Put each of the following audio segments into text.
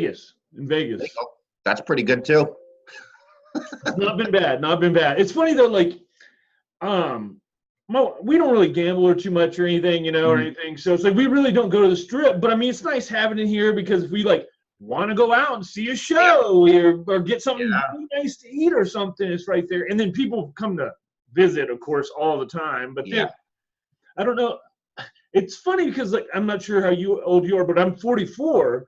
Vegas. In Vegas. That's pretty good too. Not been bad. Not been bad. It's funny though, like, we don't really gamble or too much or anything, or anything. So it's like we really don't go to the strip. But I mean, it's nice having it here because if we like want to go out and see a show or get something really nice to eat or something, it's right there. And then people come to visit, of course, all the time. But then I don't know. It's funny because like I'm not sure how old you are, but I'm 44,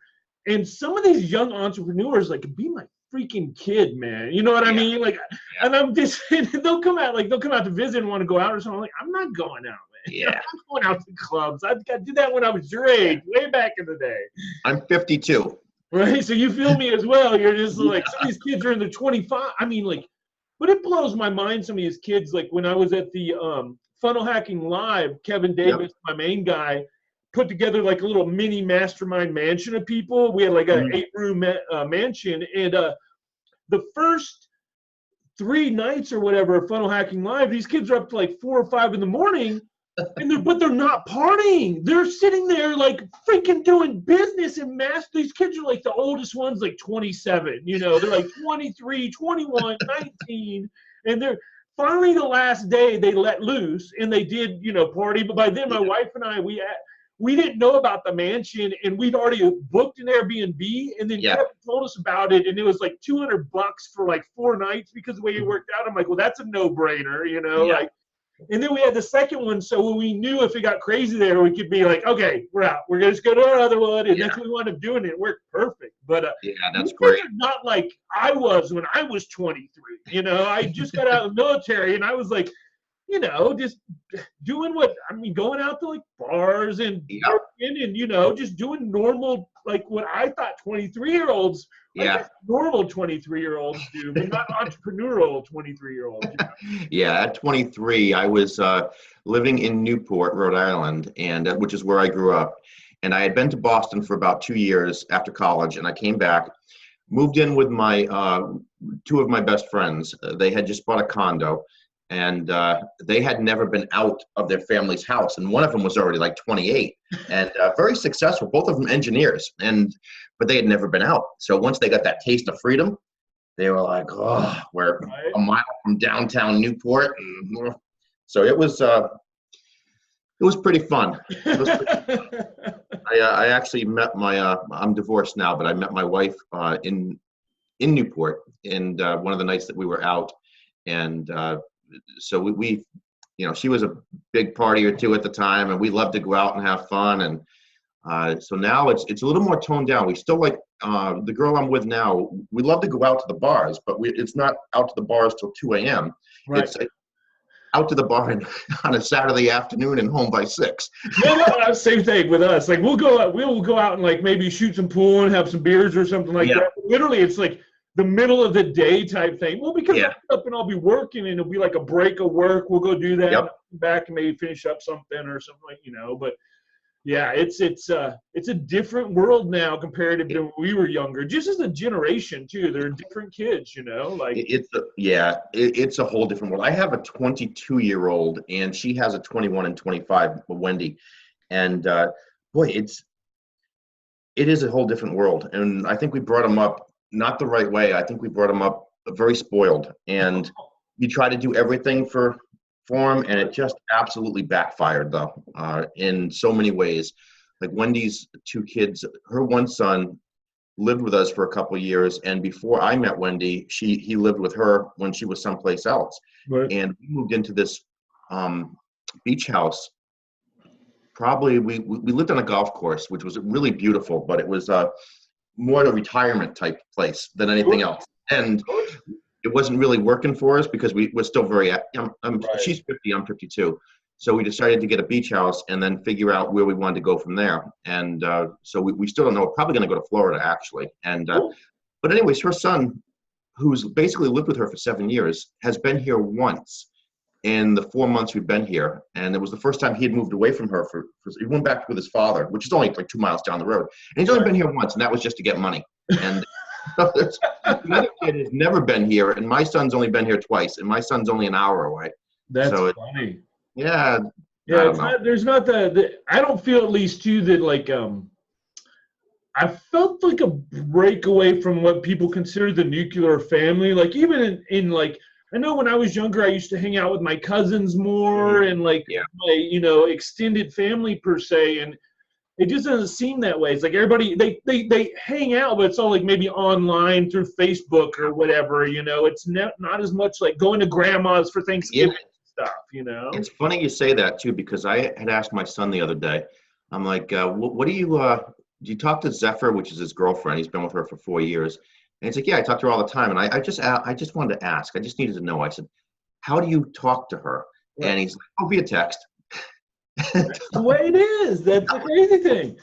and some of these young entrepreneurs like be my freaking kid, man. You know what I mean? Like, and I'm just they'll come out to visit and want to go out or something. I'm like, I'm not going out, man. Yeah, I'm going out to clubs. I did that when I was your age, way back in the day. I'm 52. Right, so you feel me as well. You're just like some of these kids are in their 25. I mean, like, but it blows my mind. Some of these kids, like when I was at the Funnel Hacking Live, Kevin Davis, my main guy, put together like a little mini mastermind mansion of people. We had like an 8-room mansion, and the first 3 nights or whatever of Funnel Hacking Live, these kids are up to like 4 or 5 in the morning, but they're not partying. They're sitting there like freaking doing business and these kids are like the oldest ones, like 27. They're like 23, 21, 19, and they're finally the last day they let loose and they did party. But by then my wife and I we didn't know about the mansion, and we'd already booked an Airbnb, and then Kevin told us about it, and it was like $200 for like 4 nights because the way it worked out. I'm like, well, that's a no-brainer, like. And then we had the second one, so when we knew if it got crazy there, we could be like, okay, we're out. We're gonna just go to our other one, and that's what we wound up doing. It worked perfect. But that's great. Not like I was when I was 23. I just got out of the military, and I was like, just doing going out to like bars and just doing normal, like what I thought 23-year-olds, normal 23-year-olds do, but not entrepreneurial 23-year-olds. At 23, I was living in Newport, Rhode Island, and which is where I grew up. And I had been to Boston for about 2 years after college, and I came back, moved in with my 2 of my best friends. They had just bought a condo. And they had never been out of their family's house. And one of them was already like 28 and very successful, both of them engineers, but they had never been out. So once they got that taste of freedom, they were like, oh, we're a mile from downtown Newport. And so it was pretty fun. I actually met I'm divorced now, but I met my wife in Newport, and one of the nights that we were out, and so we she was a big party or two at the time, and we loved to go out and have fun. And so now it's a little more toned down. We still like the girl I'm with now. We love to go out to the bars, but it's not out to the bars till 2 a.m. Right. It's out to the bar on a Saturday afternoon and home by 6. No, same thing with us. Like we'll go out and like maybe shoot some pool and have some beers or something like that. But literally, it's like the middle of the day type thing. Well, because I'll get up and I'll be working, and it'll be like a break of work. We'll go do that, back and maybe finish up something or something like, But yeah, it's a different world now compared to when we were younger. Just as a generation too, they're different kids, Like it's a whole different world. I have a 22-year-old, and she has a 21 and 25, Wendy, and boy, it is a whole different world. And I think we brought them up not the right way. I think we brought them up very spoiled, and you try to do everything for them, and it just absolutely backfired though, in so many ways. Like Wendy's 2 kids, her one son lived with us for a couple of years, and before I met Wendy, he lived with her when she was someplace else. Right. And we moved into this beach house. Probably we lived on a golf course, which was really beautiful, but it was more a retirement type place than anything else. And it wasn't really working for us because we were still very, she's 50, I'm 52. So we decided to get a beach house and then figure out where we wanted to go from there. And so we still don't know. We're probably going to go to Florida, actually. And but anyways, her son, who's basically lived with her for 7 years, has been here once in the 4 months we've been here. And it was the first time he had moved away from her he went back with his father, which is only like 2 miles down the road. And he's only been here once, and that was just to get money. And the other kid has never been here, and my son's only been here twice, and my son's only an hour away. That's funny. Yeah. Yeah, there's not the I don't feel, at least too, that like I felt like a break away from what people consider the nuclear family. Like even in like, I know when I was younger, I used to hang out with my cousins more and like Yeah. my, extended family per se. And it just doesn't seem that way. It's like everybody, they hang out, but it's all like maybe online through Facebook or whatever, it's not as much like going to grandma's for Yeah. Thanksgiving stuff. It's funny you say that too, because I had asked my son the other day, I'm like, what do you talk to Zephyr, which is his girlfriend? He's been with her for 4 years. And he's like, yeah, I talk to her all the time. And I just wanted to ask, I just needed to know. I said, how do you talk to her? Right. And he's like, oh, via text. That's the way it is. That's the crazy thing.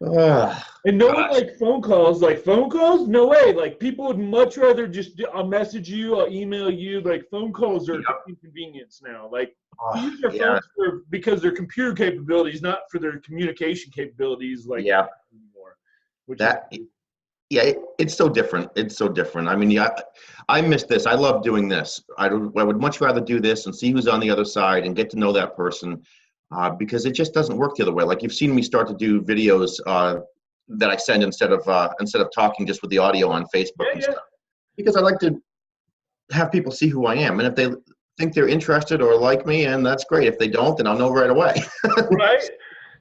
And no one like phone calls. Like phone calls, no way. Like people would much rather just I'll message you, I'll email you. Like phone calls are inconvenience now. Like use their phones because their computer capabilities, not for their communication capabilities. Like anymore. It's so different. It's so different. I mean, I miss this. I love doing this. I would much rather do this and see who's on the other side and get to know that person. Because it just doesn't work the other way. Like you've seen me start to do videos that I send instead of talking just with the audio on Facebook and stuff. Because I like to have people see who I am, and if they think they're interested or like me, and that's great. If they don't, then I'll know right away. Right?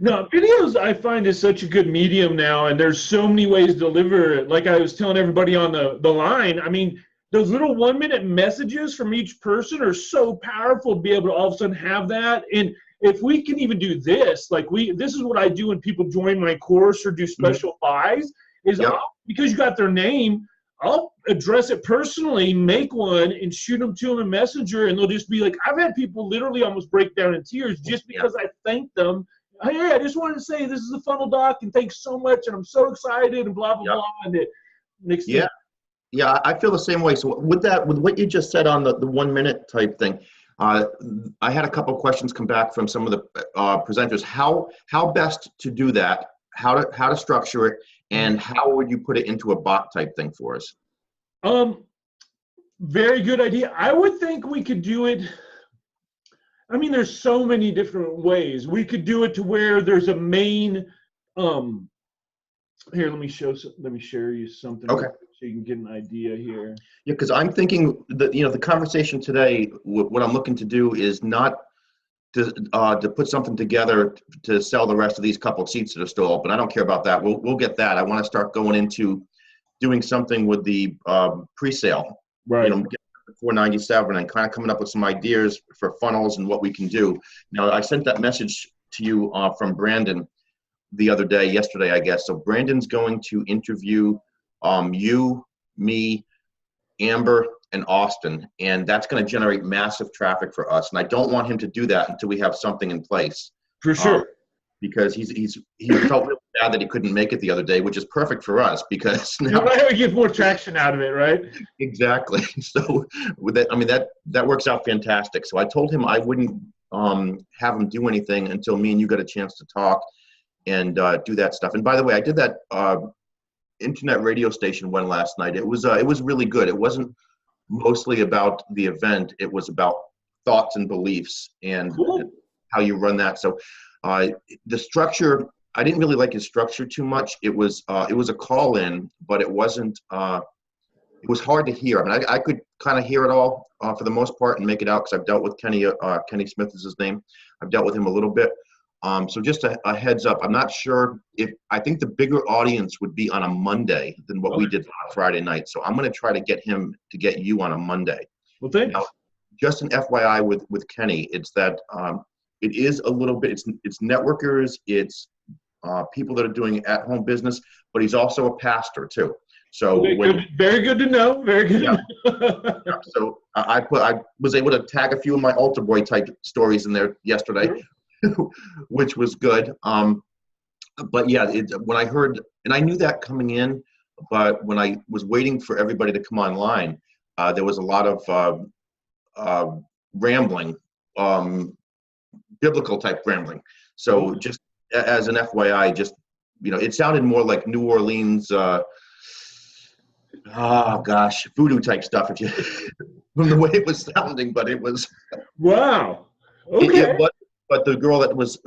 No, videos I find is such a good medium now, and there's so many ways to deliver it. Like I was telling everybody on the line, I mean, those little 1-minute messages from each person are so powerful to be able to all of a sudden have that. And if we can even do this, this is what I do when people join my course or do special buys, is because you got their name, I'll address it personally, make one, and shoot them to them in Messenger, and they'll just be like, I've had people literally almost break down in tears just because I thanked them. Hey, I just wanted to say this is the Funnel Doc, and thanks so much, and I'm so excited, and blah, blah, blah, and it makes Yeah, I feel the same way. So with what you just said on the 1 minute type thing, I had a couple of questions come back from some of the presenters. How best to do that? How to structure it, and how would you put it into a bot type thing for us? Very good idea. I would think we could do it. I mean, there's so many different ways. We could do it to where there's a main. Here, let me share you something. Okay. So you can get an idea here. Yeah, because I'm thinking that the conversation today, what I'm looking to do is not to put something together to sell the rest of these couple of seats that are still open. I don't care about that. We'll get that. I want to start going into doing something with the pre-sale. Right. $497 and kind of coming up with some ideas for funnels and what we can do. Now, I sent that message to you from Brandon the other day, yesterday, I guess. So Brandon's going to interview you, me, Amber, and Austin, and that's going to generate massive traffic for us. And I don't want him to do that until we have something in place. For sure. Because he felt really bad that he couldn't make it the other day, which is perfect for us because now we get more traction out of it, right? Exactly. So with that, I mean that works out fantastic. So I told him I wouldn't have him do anything until me and you got a chance to talk and do that stuff. And by the way, I did that internet radio station one last night. It was really good. It wasn't mostly about the event. It was about thoughts and beliefs and how you run that. So the structure, I didn't really like his structure too much. It was a call in, but it wasn't. It was hard to hear. I mean, I could kind of hear it all for the most part and make it out because I've dealt with Kenny. Kenny Smith is his name. I've dealt with him a little bit. So just a heads up. I'm not sure I think the bigger audience would be on a Monday than what we did on Friday night. So I'm going to try to get him to get you on a Monday. Well, thanks. Now, just an FYI with Kenny, it's that it is a little bit. It's networkers. It's people that are doing at-home business, but he's also a pastor too. So very good to know. Very good. Yeah. So I was able to tag a few of my altar boy type stories in there yesterday, which was good. But yeah, when I heard, and I knew that coming in, but when I was waiting for everybody to come online, there was a lot of rambling, biblical type rambling. So just as an FYI, just it sounded more like New Orleans. Voodoo type stuff. From the way it was sounding, but it was. Wow. Okay. But the girl that was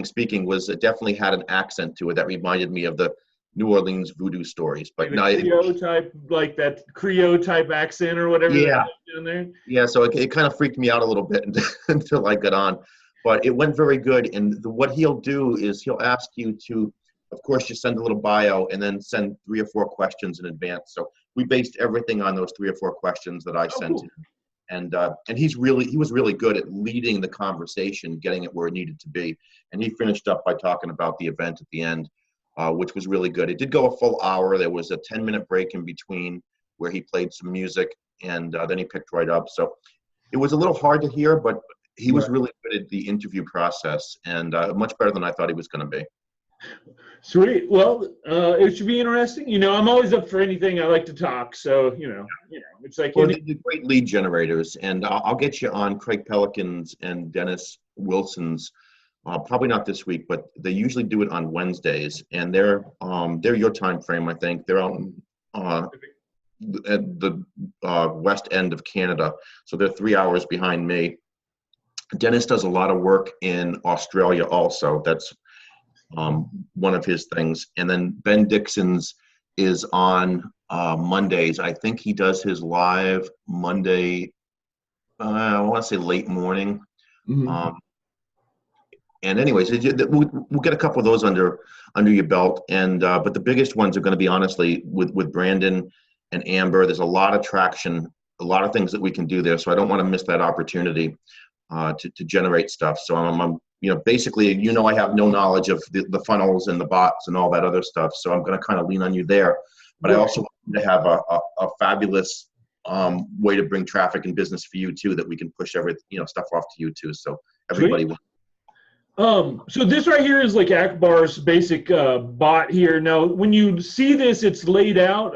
speaking was definitely had an accent to it that reminded me of the New Orleans voodoo stories. But Like no, the Creole type, like that Creole type accent or whatever they yeah, have down there. yeah. So it kind of freaked me out a little bit until I got on, but it went very good. And what he'll do is he'll ask you to, of course, you send a little bio and then send 3 or 4 questions in advance. So we based everything on those 3 or 4 questions that I Oh, sent cool. him. And he was really good at leading the conversation, getting it where it needed to be. And he finished up by talking about the event at the end, which was really good. It did go a full hour. There was a 10-minute break in between where he played some music, and then he picked right up. So it was a little hard to hear, but he was Right. really good at the interview process, and much better than I thought he was going to be. Sweet. Well, it should be interesting. You know, I'm always up for anything. I like to talk, so it's like Well, they're great lead generators, and I'll get you on Craig Pelican's and Dennis Wilson's. Probably not this week, but they usually do it on Wednesdays, and they're your time frame, I think. They're on at the west end of Canada, so they're 3 hours behind me. Dennis does a lot of work in Australia also. That's one of his things. And then Ben Dixon's is on Mondays. I think he does his live Monday, I want to say late morning. Mhm. And anyways, we'll get a couple of those under your belt. And but the biggest ones are going to be, honestly, with Brandon and Amber. There's a lot of traction, a lot of things that we can do there. So I don't want to miss that opportunity to generate stuff. So I'm basically, I have no knowledge of the funnels and the bots and all that other stuff. So I'm going to kind of lean on you there. But I also want to have a fabulous way to bring traffic and business for you too, that we can push stuff off to you too. So everybody will. So this right here is like Akbar's basic bot here. Now, when you see this, it's laid out.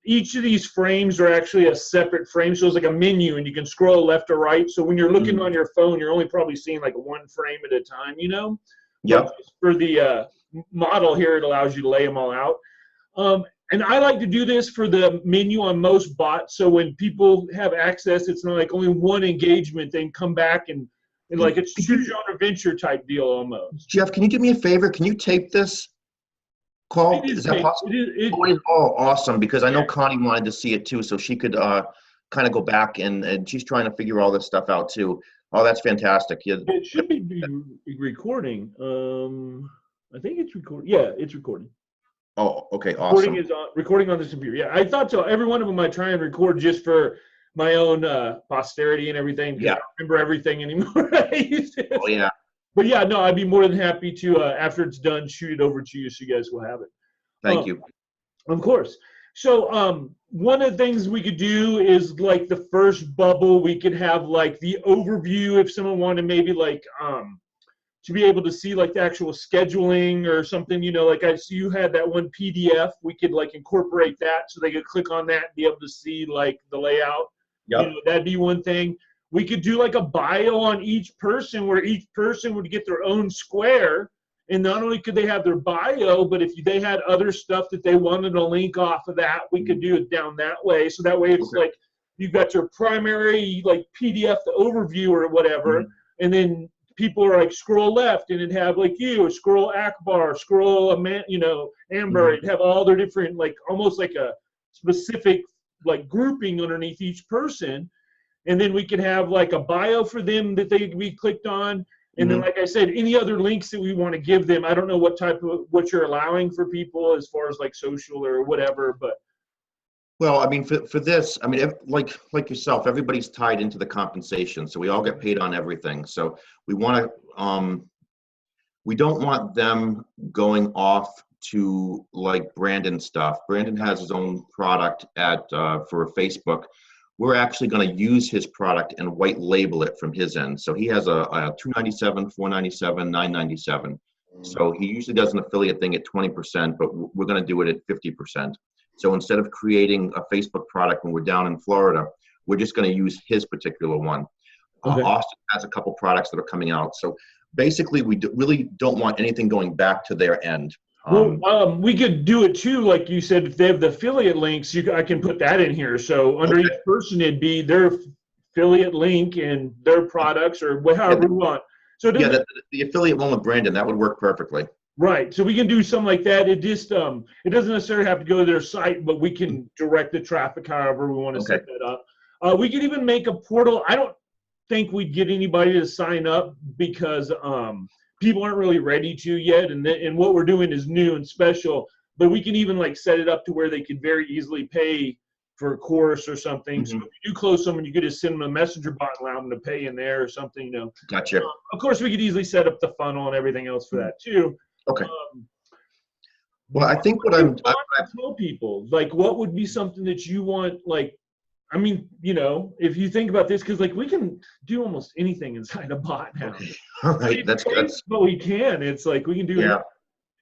Each of these frames are actually a separate frame, so it's like a menu, and you can scroll left or right. So when you're looking on your phone, you're only probably seeing like one frame at a time, Yep. But for the model here, it allows you to lay them all out. And I like to do this for the menu on most bots, so when people have access, it's not like only one engagement. They can come back and like it's choose your own adventure type deal almost. Jeff, can you do me a favor? Can you tape this call? Is that possible? Oh, awesome, because I know Connie wanted to see it too, so she could kind of go back and she's trying to figure all this stuff out too. Oh, that's fantastic. Yeah. It should be recording. I think it's recording. Yeah, it's recording. Oh, okay, awesome. Recording on this computer. Yeah, I thought so. Every one of them I try and record just for my own posterity and everything. Yeah. I don't remember everything anymore. Oh, yeah. But yeah, no, I'd be more than happy to, after it's done, shoot it over to you so you guys will have it. Thank you. Of course. So one of the things we could do is like the first bubble, we could have like the overview if someone wanted maybe like to be able to see like the actual scheduling or something, like I see you had that one PDF, we could like incorporate that so they could click on that and be able to see like the layout. Yep. That'd be one thing. We could do like a bio on each person where each person would get their own square. And not only could they have their bio, but if they had other stuff that they wanted to link off of that, we could do it down that way. So that way it's like you've got your primary like PDF, the overview or whatever, and then people are like scroll left and it'd have like you, scroll Akbar, scroll Amber, it'd have all their different like almost like a specific like grouping underneath each person. And then we could have like a bio for them that they could be clicked on. And then, like I said, any other links that we want to give them. I don't know what you're allowing for people as far as like social or whatever, but. Well, I mean, for this, I mean, like yourself, everybody's tied into the compensation, so we all get paid on everything. So we want to, we don't want them going off to like Brandon stuff. Brandon has his own product for Facebook. We're actually going to use his product and white label it from his end. So he has a $297, $497, $997. So he usually does an affiliate thing at 20%, but we're going to do it at 50%. So instead of creating a Facebook product when we're down in Florida, we're just going to use his particular one. Okay. Austin has a couple products that are coming out. So basically, we really don't want anything going back to their end. We could do it too, like you said, if they have the affiliate links, I can put that in here. So under each person, it'd be their affiliate link and their products or however we want. So the affiliate one with Brandon, that would work perfectly. Right. So we can do something like that. It just it doesn't necessarily have to go to their site, but we can direct the traffic however we want to Okay. set that up. We could even make a portal. I don't think we'd get anybody to sign up because people aren't really ready to yet, and what we're doing is new and special. But we can even like set it up to where they could very easily pay for a course or something. So if you do close someone, you could just send them a messenger bot and allow them to pay in there or something. Gotcha. Of course, we could easily set up the funnel and everything else for that too. Okay. Um, Well, I think what do you I'm, want to tell people, like, what would be something that you want, like, I mean, if you think about this, because like we can do almost anything inside a bot now. okay. All right, that's But we can. It's like we can do yeah.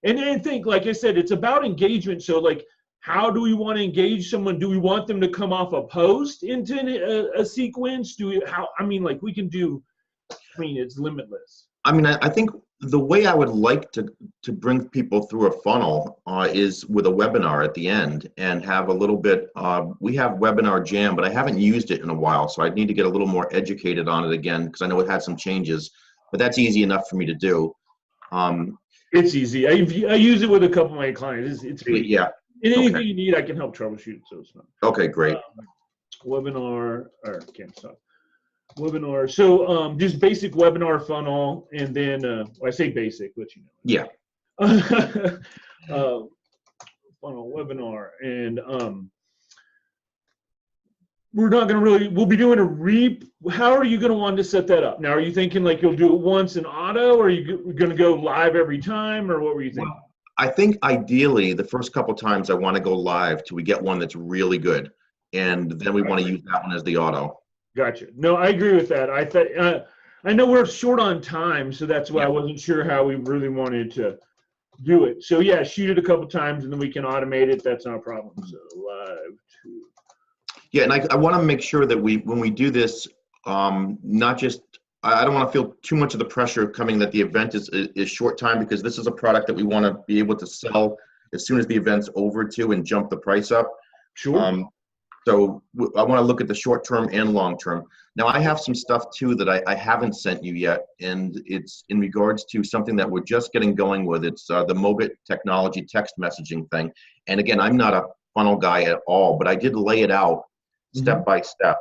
it. And think, like I said, it's about engagement. So like, how do we want to engage someone? Do we want them to come off a post into a sequence? I mean, like we can do, I mean, it's limitless. I mean, I think the way I would like to bring people through a funnel is with a webinar at the end and have a little bit. We have Webinar Jam, but I haven't used it in a while, so I need to get a little more educated on it again because I know it had some changes. But that's easy enough for me to do. It's easy. I use it with a couple of my clients. It's free. Yeah. And anything you need, I can help troubleshoot. So it's not. Okay, great. Webinar or can't stop. Webinar. So just basic webinar funnel, and then I say basic, but Yeah. Funnel webinar, and we're not going to really. We'll be doing a reap. How are you going to want to set that up? Now, are you thinking like you'll do it once in auto, or are you going to go live every time, or what were you thinking? Well, I think ideally the first couple times I want to go live till we get one that's really good, and then we want to use that one as the auto. Gotcha. No, I agree with that. I know we're short on time, so that's why I wasn't sure how we really wanted to do it. So yeah, shoot it a couple times, and then we can automate it. That's not a problem. So live to. Yeah, and I want to make sure that when we do this, not just I don't want to feel too much of the pressure coming that the event is short time, because this is a product that we want to be able to sell as soon as the event's over too and jump the price up. Sure. So I want to look at the short term and long term. Now I have some stuff too that I haven't sent you yet, and it's in regards to something that we're just getting going with. It's the Mobit technology text messaging thing. And again, I'm not a funnel guy at all, but I did lay it out step by step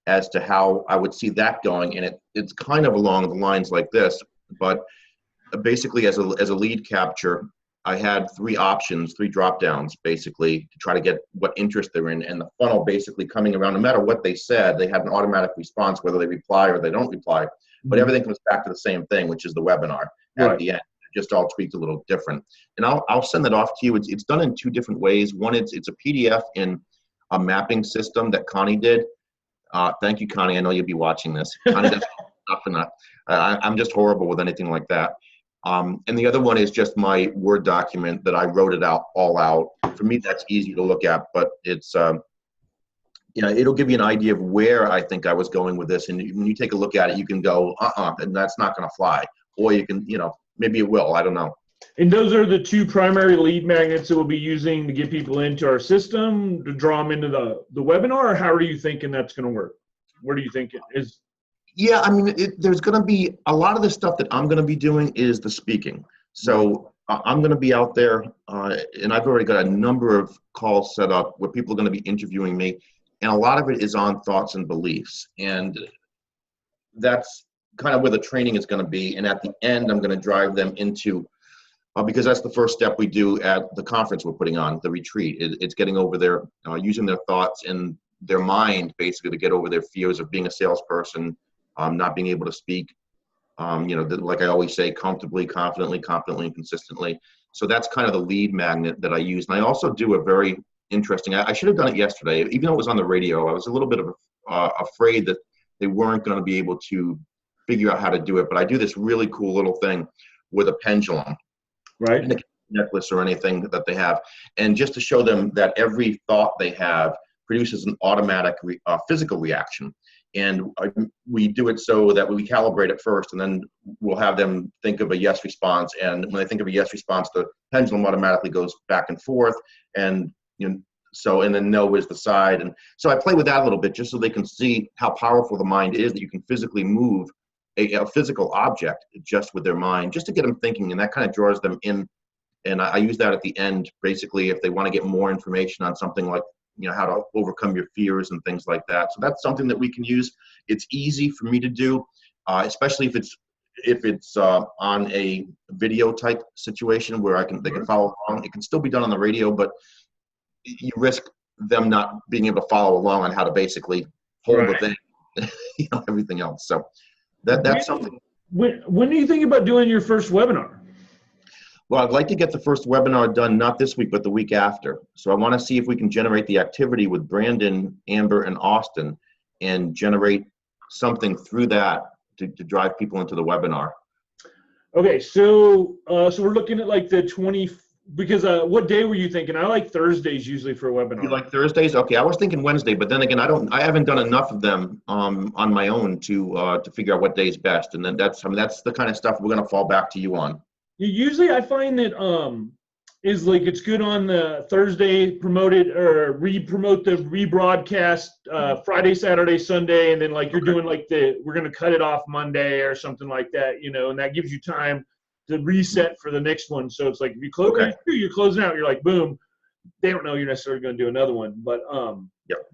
as to how I would see that going. And it's kind of along the lines like this, but basically as a lead capture, I had three options, three drop downs, basically, to try to get what interest they're in. And the funnel basically coming around, no matter what they said, they had an automatic response, whether they reply or they don't reply. But everything comes back to the same thing, which is the webinar at the end. Just all tweaked a little different. And I'll send that off to you. It's done in two different ways. One, it's a PDF in a mapping system that Connie did. Thank you, Connie. I know you'll be watching this. Connie does stuff, and I'm just horrible with anything like that. And the other one is just my Word document that I wrote it all out. For me, that's easy to look at, but it's, it'll give you an idea of where I think I was going with this. And when you take a look at it, you can go, and that's not going to fly. Or you can, maybe it will. I don't know. And those are the two primary lead magnets that we'll be using to get people into our system, to draw them into the webinar, or how are you thinking that's going to work? Where do you think it is? Yeah, I mean, there's going to be a lot of the stuff that I'm going to be doing is the speaking. So I'm going to be out there, and I've already got a number of calls set up where people are going to be interviewing me, and a lot of it is on thoughts and beliefs. And that's kind of where the training is going to be. And at the end, I'm going to drive them into, because that's the first step we do at the conference we're putting on, the retreat. It's getting over their, using their thoughts and their mind, basically, to get over their fears of being a salesperson, not being able to speak, like I always say, comfortably, confidently, competently, and consistently. So that's kind of the lead magnet that I use. And I also do a very interesting, I should have done it yesterday, even though it was on the radio. I was a little bit of afraid that they weren't going to be able to figure out how to do it. But I do this really cool little thing with a pendulum, right? And a necklace or anything that they have. And just to show them that every thought they have produces an automatic physical reaction. And we do it so that we calibrate it first, and then we'll have them think of a yes response. And when they think of a yes response, the pendulum automatically goes back and forth. And and then no is the side. And so I play with that a little bit just so they can see how powerful the mind is, that you can physically move a physical object just with their mind, just to get them thinking, and that kind of draws them in. And I use that at the end, basically, if they want to get more information on something like, how to overcome your fears and things like that. So that's something that we can use. It's easy for me to do, especially if it's on a video type situation where they can follow along. It can still be done on the radio, but you risk them not being able to follow along on how to basically hold the thing, everything else. So that's something. When do you think about doing your first webinar? Well, I'd like to get the first webinar done, not this week, but the week after. So I want to see if we can generate the activity with Brandon, Amber, and Austin, and generate something through that to drive people into the webinar. Okay, so we're looking at like the 20, because what day were you thinking? I like Thursdays usually for a webinar. You like Thursdays? Okay, I was thinking Wednesday, but then again, I haven't done enough of them on my own to figure out what day is best. And then that's the kind of stuff we're going to fall back to you on. Usually I find that is like it's good on the Thursday, promoted or re-promote the rebroadcast Friday, Saturday, Sunday, and then like you're doing like we're going to cut it off Monday or something like that, and that gives you time to reset for the next one. So it's like if you close, you're closing out, you're like, boom, they don't know you're necessarily going to do another one, but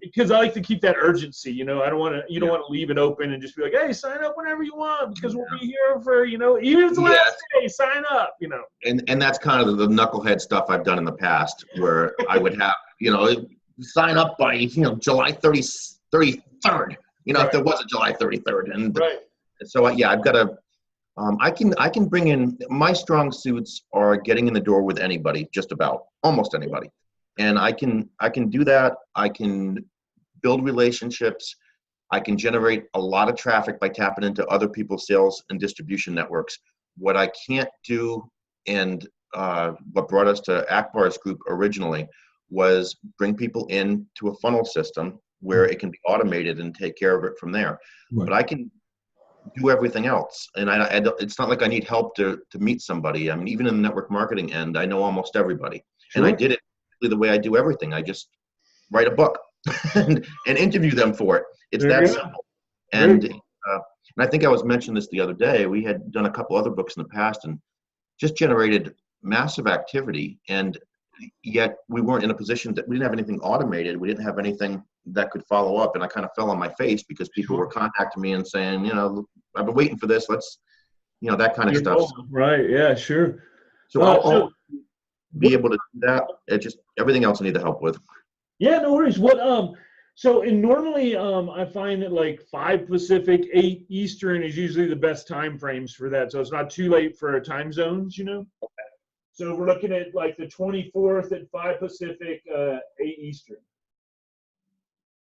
because I like to keep that urgency, I don't want to, don't want to leave it open and just be like, hey, sign up whenever you want, because we'll be here for, even if it's the last day, sign up, And that's kind of the knucklehead stuff I've done in the past, where I would have, sign up by, July 33rd, if there was a July 33rd. And so, I've got to, I can bring in, my strong suits are getting in the door with anybody, just about, almost anybody. And I can do that. I can build relationships. I can generate a lot of traffic by tapping into other people's sales and distribution networks. What I can't do, and what brought us to Akbar's group originally, was bring people into a funnel system where it can be automated and take care of it from there. Right. But I can do everything else, and it's not like I need help to meet somebody. I mean, even in the network marketing end, I know almost everybody. Sure. And I did it the way I do everything. I just write a book and interview them for it. It's that simple. And I think I was mentioning this the other day. We had done a couple other books in the past and just generated massive activity, and yet we weren't in a position that we didn't have anything automated. We didn't have anything that could follow up, and I kind of fell on my face because people were contacting me and saying, I've been waiting for this. Let's, that kind of stuff. Right. Yeah, sure. So I'll be able to do that. It's just everything else I need the help with. Yeah, no worries. So normally I find that like 5 Pacific, 8 Eastern is usually the best time frames for that. So it's not too late for time zones, Okay. So we're looking at like the 24th at 5 Pacific, 8 Eastern.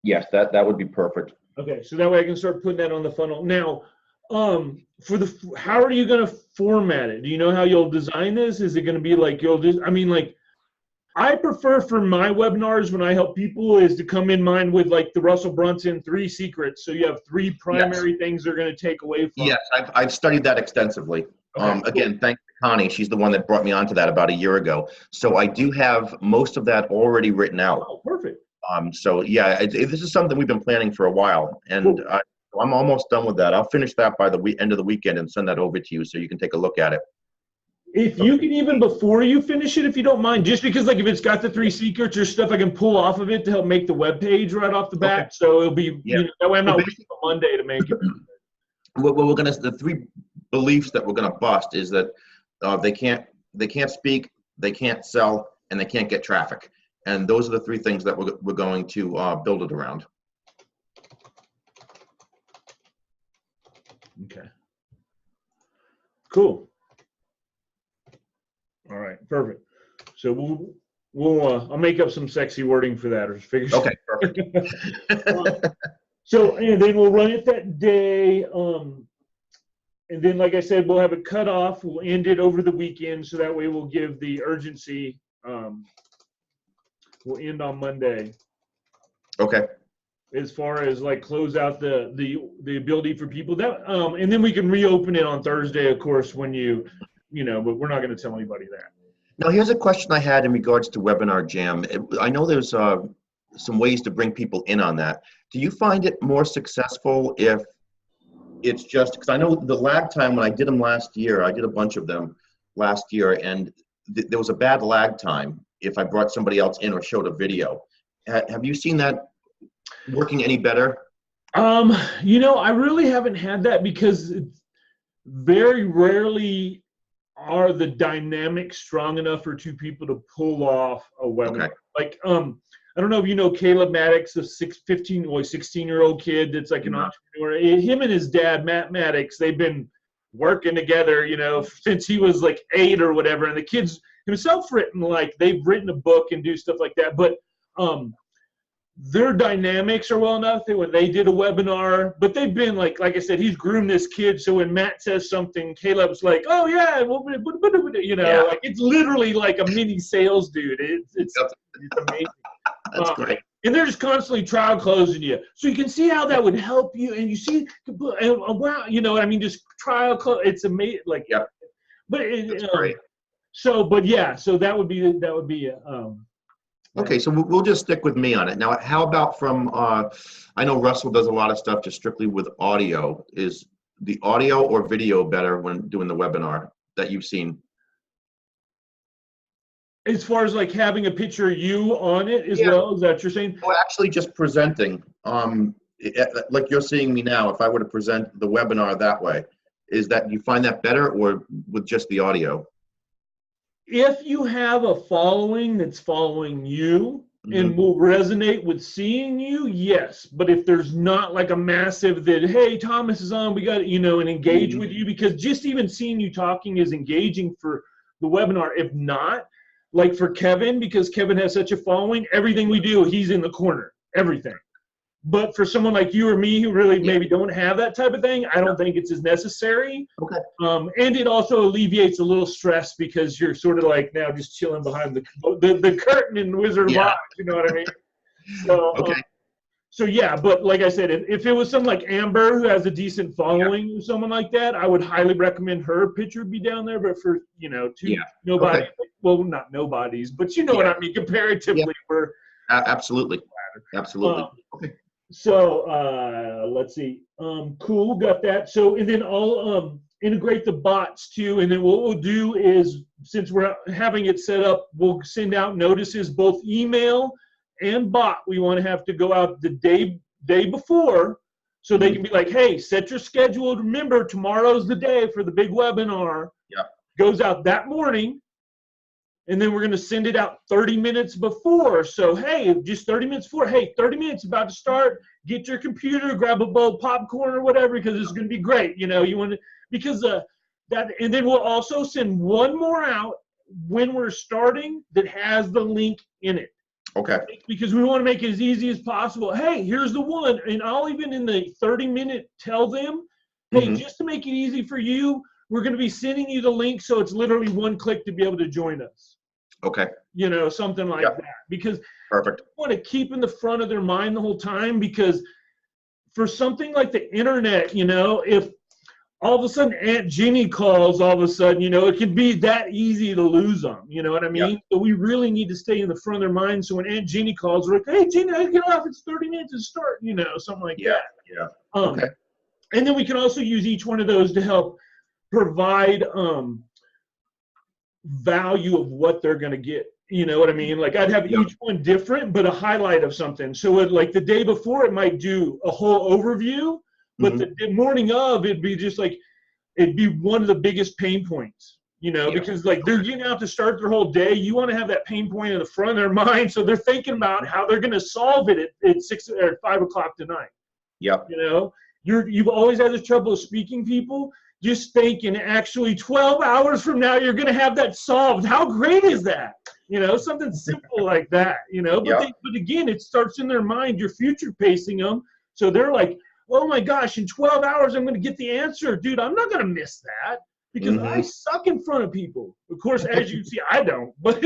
Yes, that would be perfect. Okay, so that way I can start putting that on the funnel. Now, how are you going to format it? Do you know how you'll design this? Is it going to be like I prefer for my webinars when I help people is to come in mind with like the Russell Brunson 3 secrets. So you have 3 primary things they're going to take away from. Yes, I've studied that extensively. Okay, again, thanks to Connie. She's the one that brought me onto that about a year ago. So I do have most of that already written out. Oh, perfect. So this is something we've been planning for a while, and I'm almost done with that. I'll finish that by the end of the weekend and send that over to you so you can take a look at it. If you can, even before you finish it, if you don't mind, just because like if it's got the 3 secrets or stuff I can pull off of it to help make the web page right off the bat. Okay. So it'll be that way I'm not waiting until Monday to make it. The 3 beliefs that we're gonna bust is that they can't speak, they can't sell, and they can't get traffic. And those are the 3 things that we're going to build it around. Okay. Cool. All right. Perfect. So I'll make up some sexy wording for that, or figure. Okay. Perfect. So and then we'll run it that day. And then, like I said, we'll have it cut off. We'll end it over the weekend, so that way we'll give the urgency. We'll end on Monday. Okay. As far as like close out the ability for people that, and then we can reopen it on Thursday, of course, when but we're not going to tell anybody that. Now, here's a question I had in regards to Webinar Jam. I know there's some ways to bring people in on that. Do you find it more successful if It's just because I know the lag time when I did them last year, I did a bunch of them last year, and there was a bad lag time if I brought somebody else in or showed a video. Have you seen that working any better? I really haven't had that because it's very rarely are the dynamics strong enough for two people to pull off a webinar. Okay. Like, I don't know if you know Caleb Maddox, a 16-year-old kid that's like an entrepreneur. Him and his dad, Matt Maddox, they've been working together, since he was like 8 or whatever. And the kid's himself they've written a book and do stuff like that. But their dynamics are well enough that when they did a webinar, but they've been like I said, he's groomed this kid. So when Matt says something, Caleb's like, oh yeah, like it's literally like a mini sales dude. It's amazing. That's great. And they're just constantly trial closing you. So you can see how that would help you. And you see, wow, you know what I mean? Just trial close. It's amazing. Like, yeah. But that's great. So that would be okay, so we'll just stick with me on it. Now, how about from, I know Russell does a lot of stuff just strictly with audio. Is the audio or video better when doing the webinar that you've seen? As far as like having a picture of you on it as well, is that what you're saying? Well, actually just presenting, like you're seeing me now, if I were to present the webinar that way, is that you find that better or with just the audio? If you have a following that's following you and will resonate with seeing you, yes. But if there's not like a massive that, hey, Thomas is on, we got, and engage with you, because just even seeing you talking is engaging for the webinar. If not, like for Kevin, because Kevin has such a following, everything we do, he's in the corner, everything. But for someone like you or me who really maybe don't have that type of thing, I don't think it's as necessary. Okay. And it also alleviates a little stress because you're sort of like now just chilling behind the curtain in Wizard of Oz, you know what I mean? So, okay. So yeah, but like I said, if it was someone like Amber who has a decent following or someone like that, I would highly recommend her picture be down there. But for nobody, well, not nobodies, but you know what I mean. Comparatively, we're absolutely. Okay. So let's see. Cool, got that. So and then I'll integrate the bots too. And then what we'll do is, since we're having it set up, we'll send out notices, both email and bot. We want to have to go out the day before, so they can be like, hey, set your schedule. Remember, tomorrow's the day for the big webinar. Yeah. Goes out that morning. And then we're going to send it out 30 minutes before. So, hey, just 30 minutes before. Hey, 30 minutes about to start. Get your computer, grab a bowl of popcorn or whatever, because it's going to be great. You want to, because that, and then we'll also send one more out when we're starting that has the link in it. Okay. Because we want to make it as easy as possible. Hey, here's the one. And I'll even in the 30-minute tell them, hey, just to make it easy for you, we're going to be sending you the link. So it's literally one click to be able to join us. Okay. Something like that. Because perfect. I want to keep in the front of their mind the whole time, because for something like the internet, if all of a sudden Aunt Jenny calls, all of a sudden, it can be that easy to lose them. You know what I mean? So we really need to stay in the front of their mind. So when Aunt Jenny calls, we're like, hey, Jenny, I get off. It's 30 minutes to start, something like that. Yeah. Okay. And then we can also use each one of those to help provide value of what they're going to get. You know what I mean? Like I'd have each one different, but a highlight of something. So like the day before, it might do a whole overview, but the morning of, it'd be just like, it'd be one of the biggest pain points, because like they're getting out to start their whole day. You want to have that pain point in the front of their mind. So they're thinking about how they're going to solve it at 6 or 5 o'clock tonight. Yep. You've always had this trouble with speaking people. Just thinking, actually 12 hours from now, you're going to have that solved. How great is that? Something simple like that, but again, it starts in their mind. You're future pacing them. So they're like, oh my gosh, in 12 hours, I'm going to get the answer. Dude, I'm not going to miss that, because I suck in front of people. Of course, as you see, I don't, but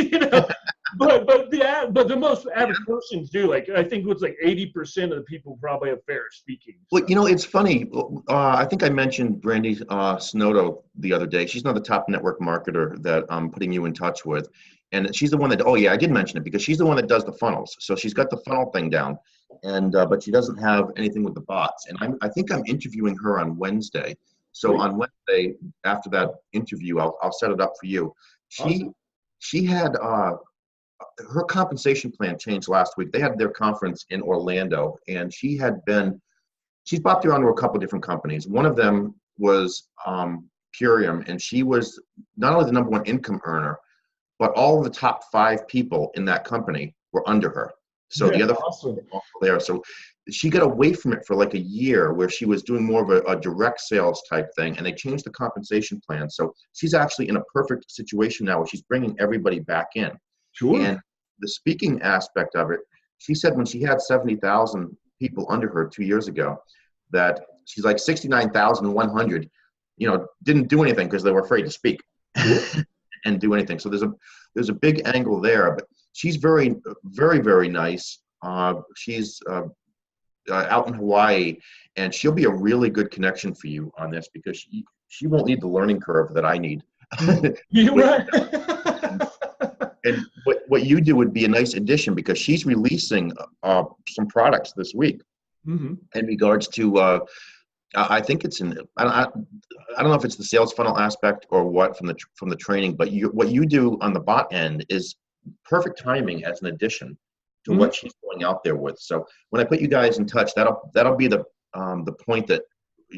but the most average persons do. Like, I think it's like 80% of the people probably have fair speaking. So. Well, it's funny. I think I mentioned Brandy Snowdo the other day. She's another top network marketer that I'm putting you in touch with. And she's the one that, I did mention it, because she's the one that does the funnels. So she's got the funnel thing down. and but she doesn't have anything with the bots. And I think I'm interviewing her on Wednesday. So on Wednesday, after that interview, I'll set it up for you. Awesome. She had her compensation plan changed last week. They had their conference in Orlando, and she's bopped around to a couple different companies. One of them was Purium, and she was not only the #1 income earner, but all of the top 5 people in that company were under her. So the other awesome. there. So she got away from it for like a year, where she was doing more of a direct sales type thing, and they changed the compensation plan. So she's actually in a perfect situation now, where she's bringing everybody back in. Sure. And the speaking aspect of it, she said when she had 70,000 people under her 2 years ago, that she's like 69,100, didn't do anything because they were afraid to speak and do anything. So there's a big angle there, but she's very, very, very nice. She's out in Hawaii, and she'll be a really good connection for you on this, because she won't need the learning curve that I need. You're right. And what you do would be a nice addition, because she's releasing some products this week in regards to I think it's I don't know if it's the sales funnel aspect or what from the training, but what you do on the bot end is perfect timing as an addition to what she's going out there with. So when I put you guys in touch, that'll be the point that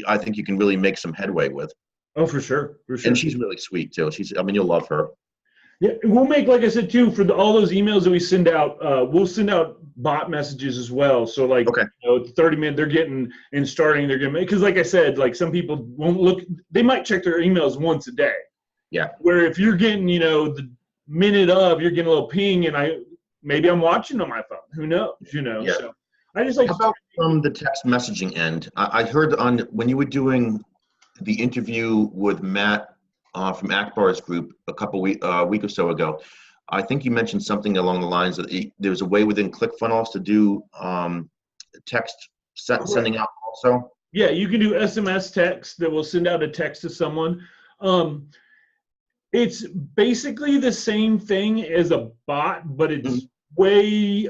I think you can really make some headway with. Oh, for sure. And she's really sweet too. You'll love her. Yeah, we'll make, like I said too, for all those emails that we send out, we'll send out bot messages as well. So like, 30-minute, they're getting and starting, they're gonna make, because like I said, like some people won't look, they might check their emails once a day. Yeah. Where if you're getting, the minute of, you're getting a little ping, and maybe I'm watching on my phone. Who knows? Yeah. So I just like. How about from the text messaging end? I heard when you were doing the interview with Matt from Akbar's group a week or so ago, I think you mentioned something along the lines that there's a way within ClickFunnels to do text sending out also. Yeah, you can do SMS text that will send out a text to someone. It's basically the same thing as a bot, but it's way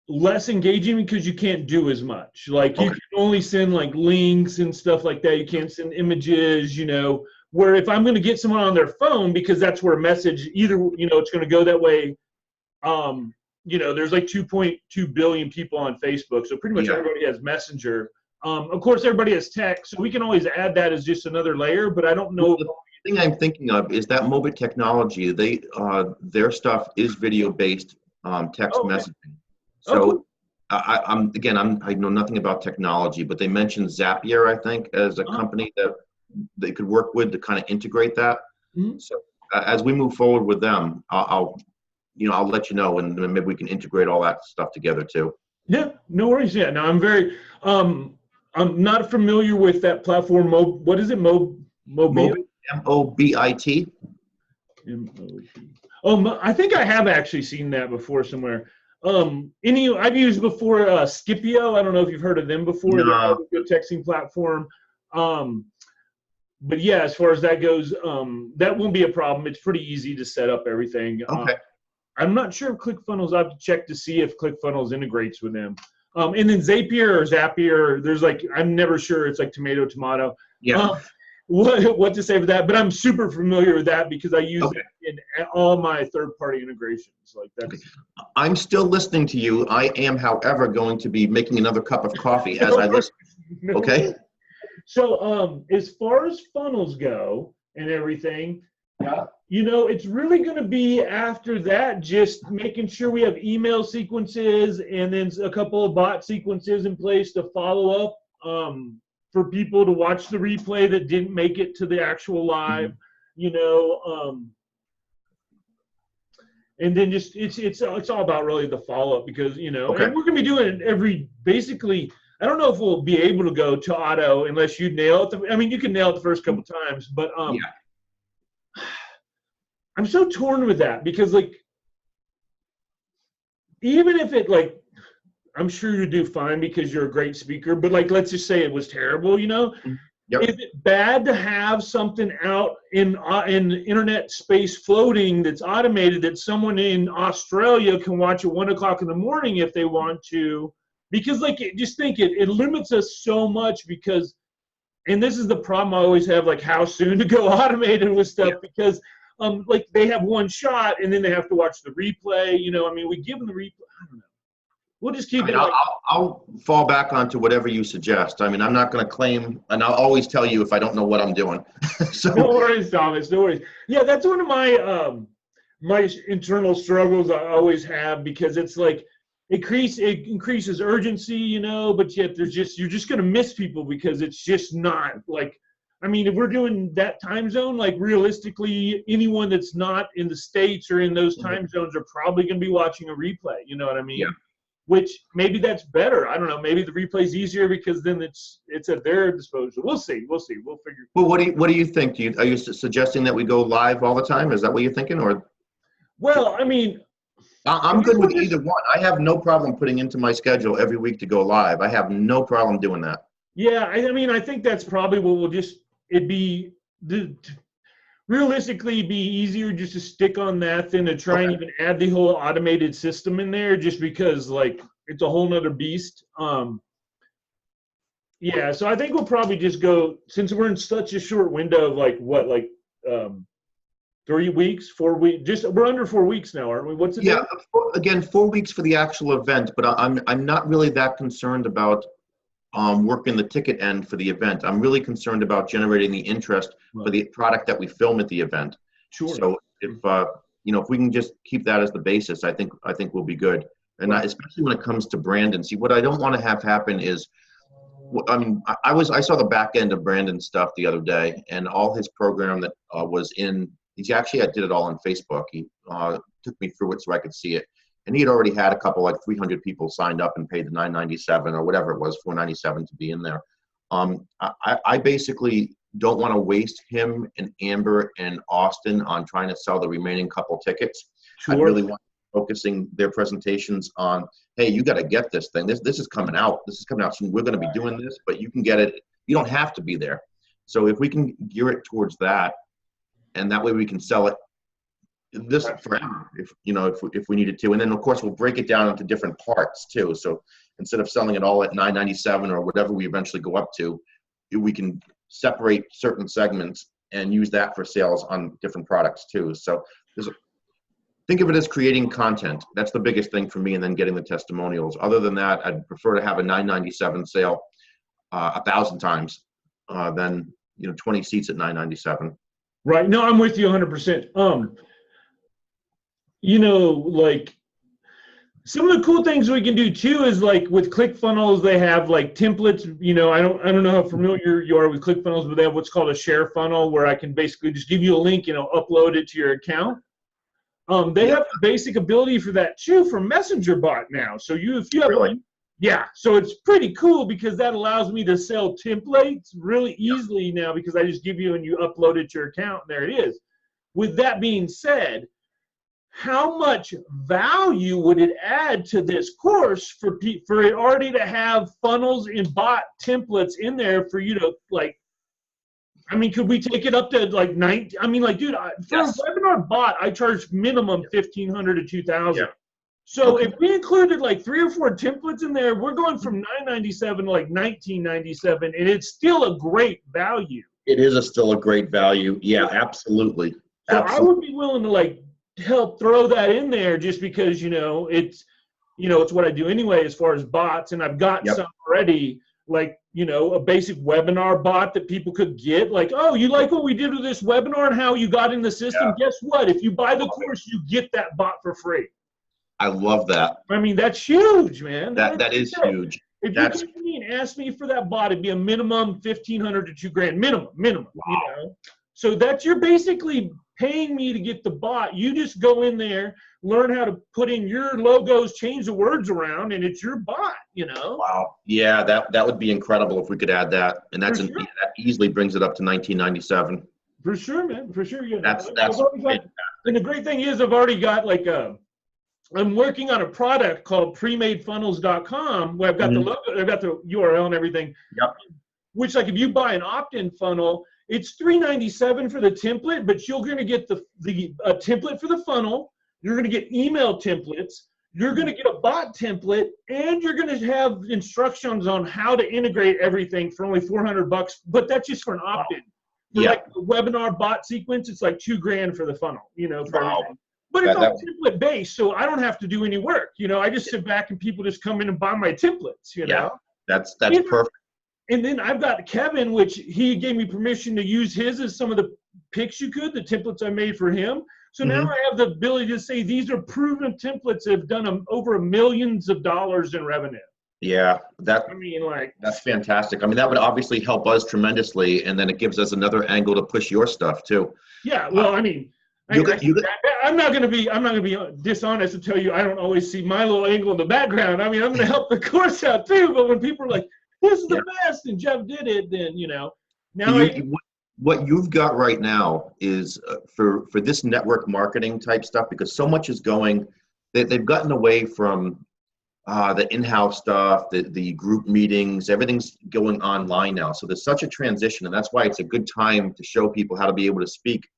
less engaging, because you can't do as much. Like you can only send like links and stuff like that. You can't send images, where if I'm going to get someone on their phone, because that's where a message either, it's going to go that way. There's like 2.2 billion people on Facebook. So pretty much everybody has Messenger. Of course, everybody has text. So we can always add that as just another layer, but I don't know. The thing I'm thinking of is that Mobit Technology, their stuff is video-based text messaging. So I know nothing about technology, but they mentioned Zapier, I think, as a company that they could work with to kind of integrate that. So as we move forward with them, I'll let you know, and then maybe we can integrate all that stuff together too. Yeah, no worries. Yeah, no, I'm not familiar with that platform. What is it? Mobit? MOBIT. I think I have actually seen that before somewhere. I've used before Scipio. I don't know if you've heard of them before. They're a good texting platform. But yeah, as far as that goes, that won't be a problem. It's pretty easy to set up everything. Okay. I'm not sure if ClickFunnels, I have to check to see if ClickFunnels integrates with them. And then Zapier or Zapier, there's like, I'm never sure. It's like tomato. Yeah. What to say for that? But I'm super familiar with that, because I use it in all my third-party integrations. Like that. I'm still listening to you. I am, however, going to be making another cup of coffee as I listen. Okay. So as far as funnels go and everything, it's really going to be after that, just making sure we have email sequences and then a couple of bot sequences in place to follow up for people to watch the replay that didn't make it to the actual live, and then just it's all about really the follow up, because and we're going to be doing it basically. I don't know if we'll be able to go to auto unless you nail it. You can nail it the first couple times, but I'm so torn with that, because like, even if it like, I'm sure you do fine because you're a great speaker, but like, let's just say it was terrible, Yep. Is it bad to have something out in internet space floating that's automated that someone in Australia can watch at 1 o'clock in the morning if they want to? Because like, just think it limits us so much because, and this is the problem I always have, like how soon to go automated with stuff, because like they have one shot and then they have to watch the replay. You know, I mean, we give them the replay. I don't know. We'll just keep it. I'll fall back onto whatever you suggest. I mean, I'm not going to claim, and I'll always tell you if I don't know what I'm doing. So no worries, Thomas. No worries. Yeah, that's one of my my internal struggles I always have, because it's like it increases urgency, you know, but yet you're just going to miss people because it's just not like. I mean, if we're doing that time zone, like realistically, anyone that's not in the States or in those time zones are probably going to be watching a replay. You know what I mean? Yeah. Which maybe that's better. I don't know. Maybe the replay's easier because then it's at their disposal. We'll see. We'll figure. Well, what do you think? Are you suggesting that we go live all the time? Is that what you're thinking, or? Well, I mean, I'm good with either one. I have no problem putting into my schedule every week to go live. I have no problem doing that. Yeah, I mean, I think that's probably what we'll just. It'd be realistically be easier just to stick on that than to try and even add the whole automated system in there, just because like it's a whole nother beast. Yeah, so I think we'll probably just go, since we're in such a short window of like 3 weeks, 4 weeks, we're under 4 weeks now, aren't we? What's it? Yeah, again, 4 weeks for the actual event, but I'm not really that concerned about working the ticket end for the event. I'm really concerned about generating the interest for the product that we film at the event. Sure. So if if we can just keep that as the basis, I think we'll be good. And especially when it comes to Brandon. See, what I don't want to have happen is, I mean, I saw the back end of Brandon's stuff the other day, and all his program that was in. I did it all on Facebook. He took me through it so I could see it. And he had already had a couple, like 300 people signed up and paid the $9.97 or whatever it was, $4.97 to be in there. I basically don't want to waste him and Amber and Austin on trying to sell the remaining couple tickets. Sure. I really want focusing their presentations on, hey, you got to get this thing. This is coming out. This is coming out soon. We're going to be doing this, but you can get it. You don't have to be there. So if we can gear it towards that, and that way we can sell it this forever, if we needed to. And then of course we'll break it down into different parts too. So instead of selling it all at $9.97 or whatever we eventually go up to, we can separate certain segments and use that for sales on different products too. So think of it as creating content. That's the biggest thing for me, and then getting the testimonials. Other than that, I'd prefer to have a $9.97 sale 1,000 times than 20 seats at $9.97. Right. No, I'm with you 100%. Like some of the cool things we can do too is like with ClickFunnels, they have like templates. I don't know how familiar you are with ClickFunnels, but they have what's called a share funnel where I can basically just give you a link, upload it to your account. They have the basic ability for that too from Messenger Bot now. So if you have really? So it's pretty cool because that allows me to sell templates really easily now, because I just give you and you upload it to your account and there it is. With that being said, how much value would it add to this course for it already to have funnels and bot templates in there for you to like? I mean, could we take it up to like 90? I mean, like, dude, for a webinar bot, I charge minimum $1,500 to $2,000. Yeah. So if we included like 3 or 4 templates in there, we're going from $9.97 to like $19.97, and it's still a great value. It is still a great value. Yeah, absolutely. So I would be willing to like help throw that in there, just because it's what I do anyway as far as bots, and I've got some already, like a basic webinar bot that people could get. Like, oh, you like what we did with this webinar and how you got in the system? Guess what? If you buy the course, you get that bot for free. I love that. I mean, that's huge, man. That is huge. If you came to me and asked me for that bot, it'd be a minimum $1,500 to $2,000 minimum. Wow. So you're basically paying me to get the bot. You just go in there, learn how to put in your logos, change the words around, and it's your bot. Wow. Yeah, that would be incredible if we could add that, and that easily brings it up to $19.97. For sure, man. For sure. That's and the great thing is, I've already got like I'm working on a product called premadefunnels.com where I've got the logo, I've got the URL and everything. Yep. which like if you buy an opt-in funnel, it's $397 for the template, but you're going to get the template for the funnel. You're going to get email templates. You're going to get a bot template, and you're going to have instructions on how to integrate everything for only $400. But that's just for an opt-in. For like the webinar bot sequence, it's like $2,000 for the funnel, you know, for everything. But it's all template based, so I don't have to do any work. You know, I just sit back and people just come in and buy my templates. You know, that's perfect. And then I've got Kevin, which he gave me permission to use his as some of the picks the templates I made for him. So now I have the ability to say these are proven templates that have done over millions of dollars in revenue. Yeah, I mean, like, that's fantastic. I mean, that would obviously help us tremendously, and then it gives us another angle to push your stuff too. Yeah, well, I mean, I'm not gonna be dishonest and tell you I don't always see my little angle in the background. I mean, I'm gonna help the course out too. But when people are like, "This is the best," and Jeff did it, then you know. Now what you've got right now is for this network marketing type stuff, because so much is going. They've gotten away from the in-house stuff, the group meetings, everything's going online now. So there's such a transition, and that's why it's a good time to show people how to be able to speak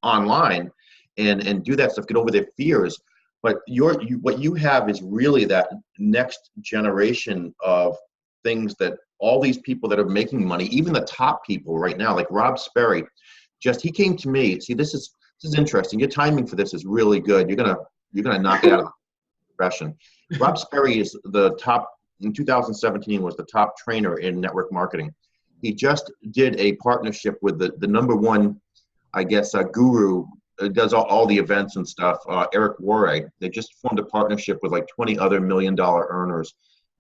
online and do that stuff, get over their fears. But what you have is really that next generation of things that all these people that are making money, even the top people right now, like Rob Sperry, he came to me. See, this is interesting. Your timing for this is really good. You're gonna knock it out of the profession. Rob Sperry is the top, in 2017, was the top trainer in network marketing. He just did a partnership with the number one, I guess, guru, does all the events and stuff, Eric Worre. They just formed a partnership with like 20 other $1 million earners.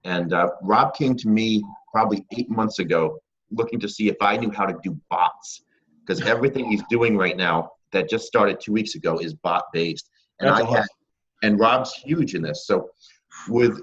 And Rob came to me probably 8 months ago looking to see if I knew how to do bots, because everything he's doing right now that just started 2 weeks ago is bot based. And Rob's huge in this. So with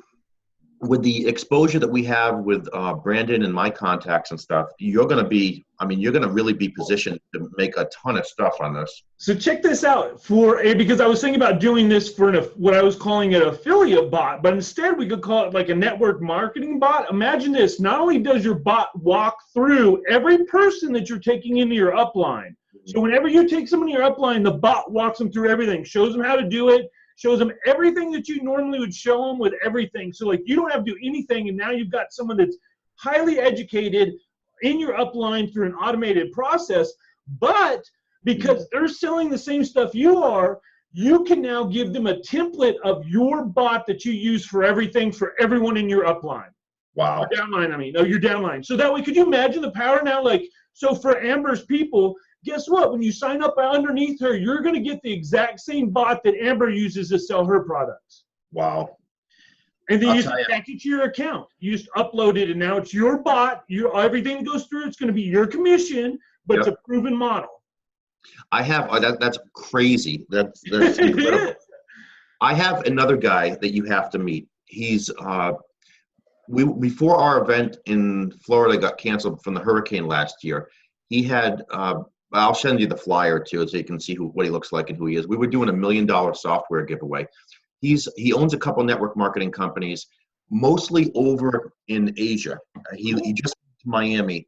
the exposure that we have with Brandon and my contacts and stuff, you're going to really be positioned to make a ton of stuff on this. So check this out because I was thinking about doing this for what I was calling an affiliate bot, but instead we could call it like a network marketing bot. Imagine this. Not only does your bot walk through every person that you're taking into your upline. So whenever you take someone in your upline, the bot walks them through everything, shows them how to do it, shows them everything that you normally would show them with everything. So like you don't have to do anything, and now you've got someone that's highly educated in your upline through an automated process. But because they're selling the same stuff you are, you can now give them a template of your bot that you use for everything for everyone in your upline. Wow. Your downline. So that way, could you imagine the power now? Like, so for Amber's people, guess what? When you sign up underneath her, you're going to get the exact same bot that Amber uses to sell her products. Wow. And then you just attach it to your account. You just upload it, and now it's your bot. Everything that goes through, it's going to be your commission, but it's a proven model. I have that's crazy. That's incredible. I have another guy that you have to meet. He's before our event in Florida got canceled from the hurricane last year. He had I'll send you the flyer too, so you can see what he looks like and who he is. We were doing $1 million software giveaway. He owns a couple network marketing companies, mostly over in Asia. He just went to Miami.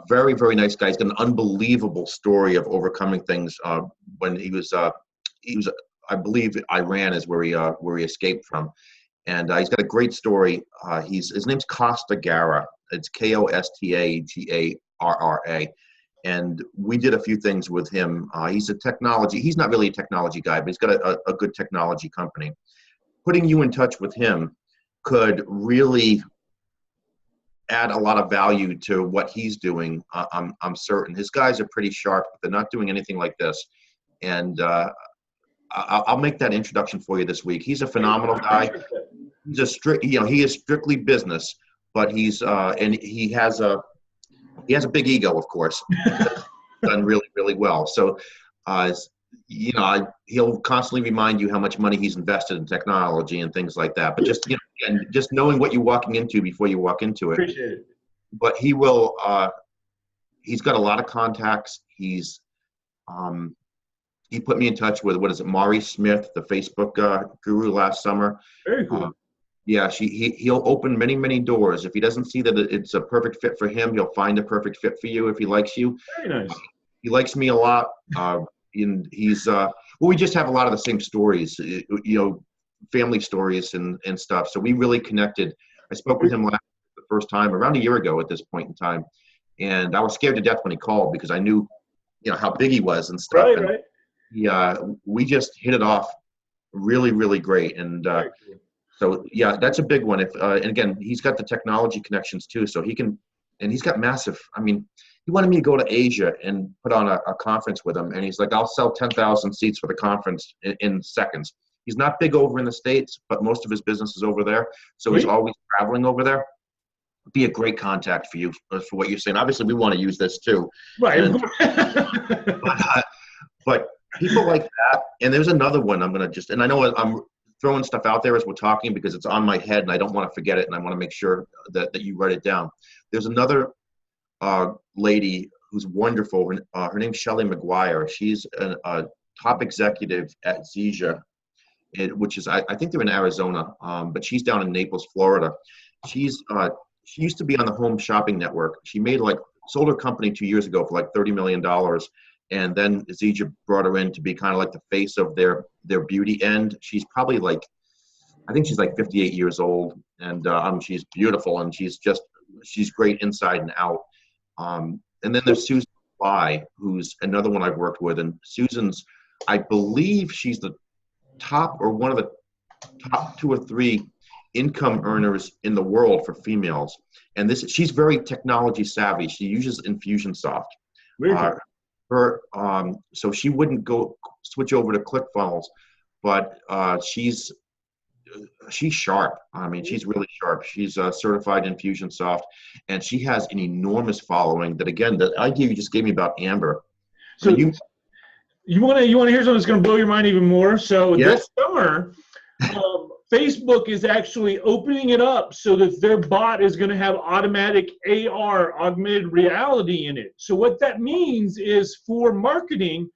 Very, very nice guy. He's got an unbelievable story of overcoming things. When he was, I believe, Iran is where he escaped from, and he's got a great story. His name's Costa Garra. It's Kostagarra, and we did a few things with him. He's not really a technology guy, but he's got a good technology company. Putting you in touch with him could really add a lot of value to what he's doing. I'm certain his guys are pretty sharp, but they're not doing anything like this. And I'll make that introduction for you this week. He's a phenomenal guy. He's he is strictly business, but he has a big ego, of course. Done really, really well. So, he'll constantly remind you how much money he's invested in technology and things like that. But just knowing what you're walking into before you walk into it. Appreciate it. But he will. He's got a lot of contacts. He put me in touch with Mari Smith, the Facebook guru, last summer. Very cool. Yeah, he'll open many, many doors. If he doesn't see that it's a perfect fit for him, he'll find a perfect fit for you if he likes you. Very nice. He likes me a lot. And he's well, we just have a lot of the same stories, family stories and stuff. So we really connected. I spoke with him the first time around a year ago at this point in time, and I was scared to death when he called because I knew, how big he was and stuff. Right. And we just hit it off really, really great. And so yeah, that's a big one. And again, he's got the technology connections too, so he can, and he's got massive. I mean, he wanted me to go to Asia and put on a conference with him, and he's like, I'll sell 10,000 seats for the conference in seconds. He's not big over in the States, but most of his business is over there, so he's always traveling over there. Be a great contact for you for what you're saying. Obviously, we want to use this too, right? But people like that, and there's another one I'm going to and I know I'm throwing stuff out there as we're talking because it's on my head and I don't want to forget it, and I want to make sure that you write it down. There's another lady who's wonderful. Her name's Shelley McGuire. She's a top executive at Zija, which is, I think they're in Arizona, but she's down in Naples, Florida. She used to be on the Home Shopping Network. She sold her company 2 years ago for like $30 million. And then Zija brought her in to be kind of like the face of their beauty end. She's probably I think she's like 58 years old, and she's beautiful, and she's great inside and out. And then there's Susan Fly, who's another one I've worked with. And Susan's, I believe she's the top or one of the top 2 or 3 income earners in the world for females. And she's very technology savvy. She uses Infusionsoft. So she wouldn't switch over to ClickFunnels, but she's sharp. I mean, she's really sharp. She's certified Infusionsoft, and she has an enormous following. That again, that idea you just gave me about Amber. So you want to hear something that's going to blow your mind even more? So this summer, Facebook is actually opening it up so that their bot is going to have automatic AR, augmented reality, in it. So what that means is for marketing,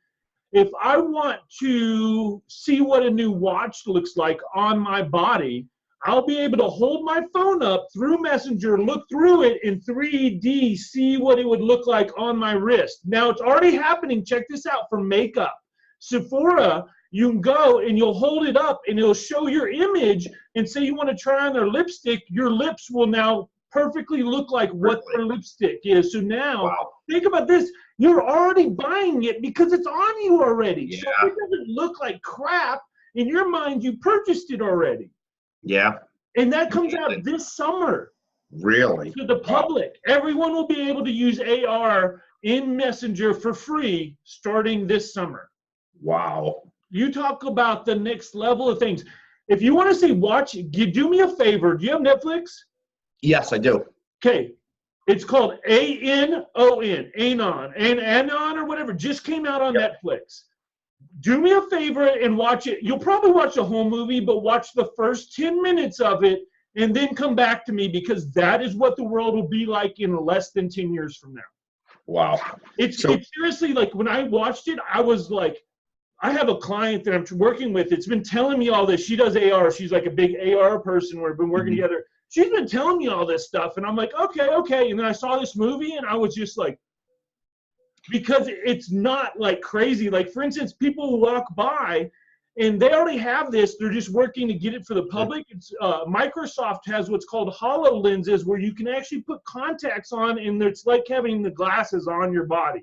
if I want to see what a new watch looks like on my body, I'll be able to hold my phone up through Messenger, look through it in 3D, see what it would look like on my wrist. Now, it's already happening. Check this out for makeup. Sephora, you can go and you'll hold it up and it'll show your image, and say you want to try on their lipstick, your lips will now perfectly look like what their lipstick is. So now, think about this. You're already buying it because it's on you already. Yeah. So it doesn't look like crap. In your mind, you purchased it already. Yeah. And that comes out this summer. Really? To the public. Everyone will be able to use AR in Messenger for free starting this summer. Wow. You talk about the next level of things. If you want to see, do me a favor. Do you have Netflix? Yes, I do. Okay. It's called Anon or whatever. Just came out on Netflix. Do me a favor and watch it. You'll probably watch the whole movie, but watch the first 10 minutes of it and then come back to me, because that is what the world will be like in less than 10 years from now. Wow. It's seriously, like, when I watched it, I was like, I have a client that I'm working with. It's been telling me all this. She does AR. She's like a big AR person. We've been working together. She's been telling me all this stuff. And I'm like, okay. And then I saw this movie and I was just like, because it's not like crazy. Like, for instance, people walk by and they already have this. They're just working to get it for the public. It's, Microsoft has what's called HoloLenses, where you can actually put contacts on, and it's like having the glasses on your body.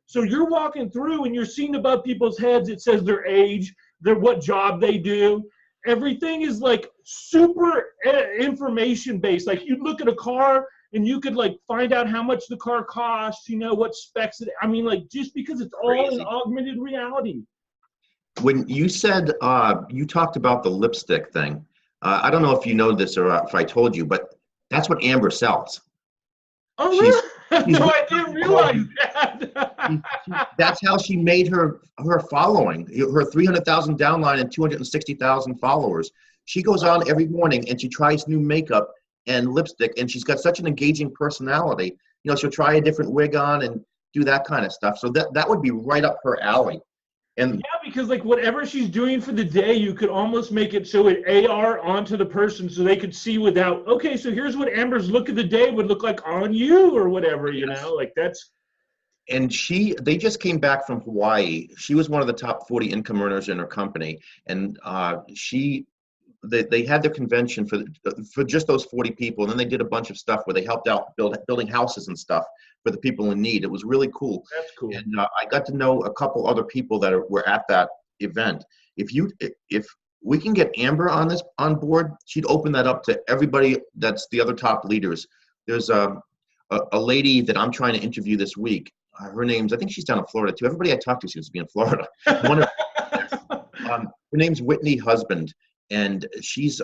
So you're walking through and you're seeing above people's heads. It says their age, what job they do. Everything is like super information based. Like, you look at a car and you could like find out how much the car costs, what specs it. I mean, like, just because it's all in augmented reality. When you said, you talked about the lipstick thing, I don't know if you know this or if I told you, but that's what Amber sells. Oh, really? No, I didn't realize that. That's how she made her following, her 300,000 downline and 260,000 followers. She goes on every morning and she tries new makeup and lipstick, and she's got such an engaging personality. She'll try a different wig on and do that kind of stuff. So that would be right up her alley. And Yeah, because like whatever she's doing for the day, you could almost make it so it AR onto the person so they could see without, okay, so here's what Amber's look of the day would look like on you or whatever, you know, like that's. and they just came back from Hawaii. She was one of the top 40 income earners in her company, and they had their convention for just those 40 people, and then they did a bunch of stuff where they helped out building houses and stuff for the people in need. It was really cool. That's cool. And I got to know a couple other people that were at that event. If we can get Amber on board, she'd open that up to everybody that's the other top leaders. There's a lady that I'm trying to interview this week. Her name's, I think she's down in Florida too. Everybody I talk to seems to be in Florida. Her name's Whitney Husband, and she's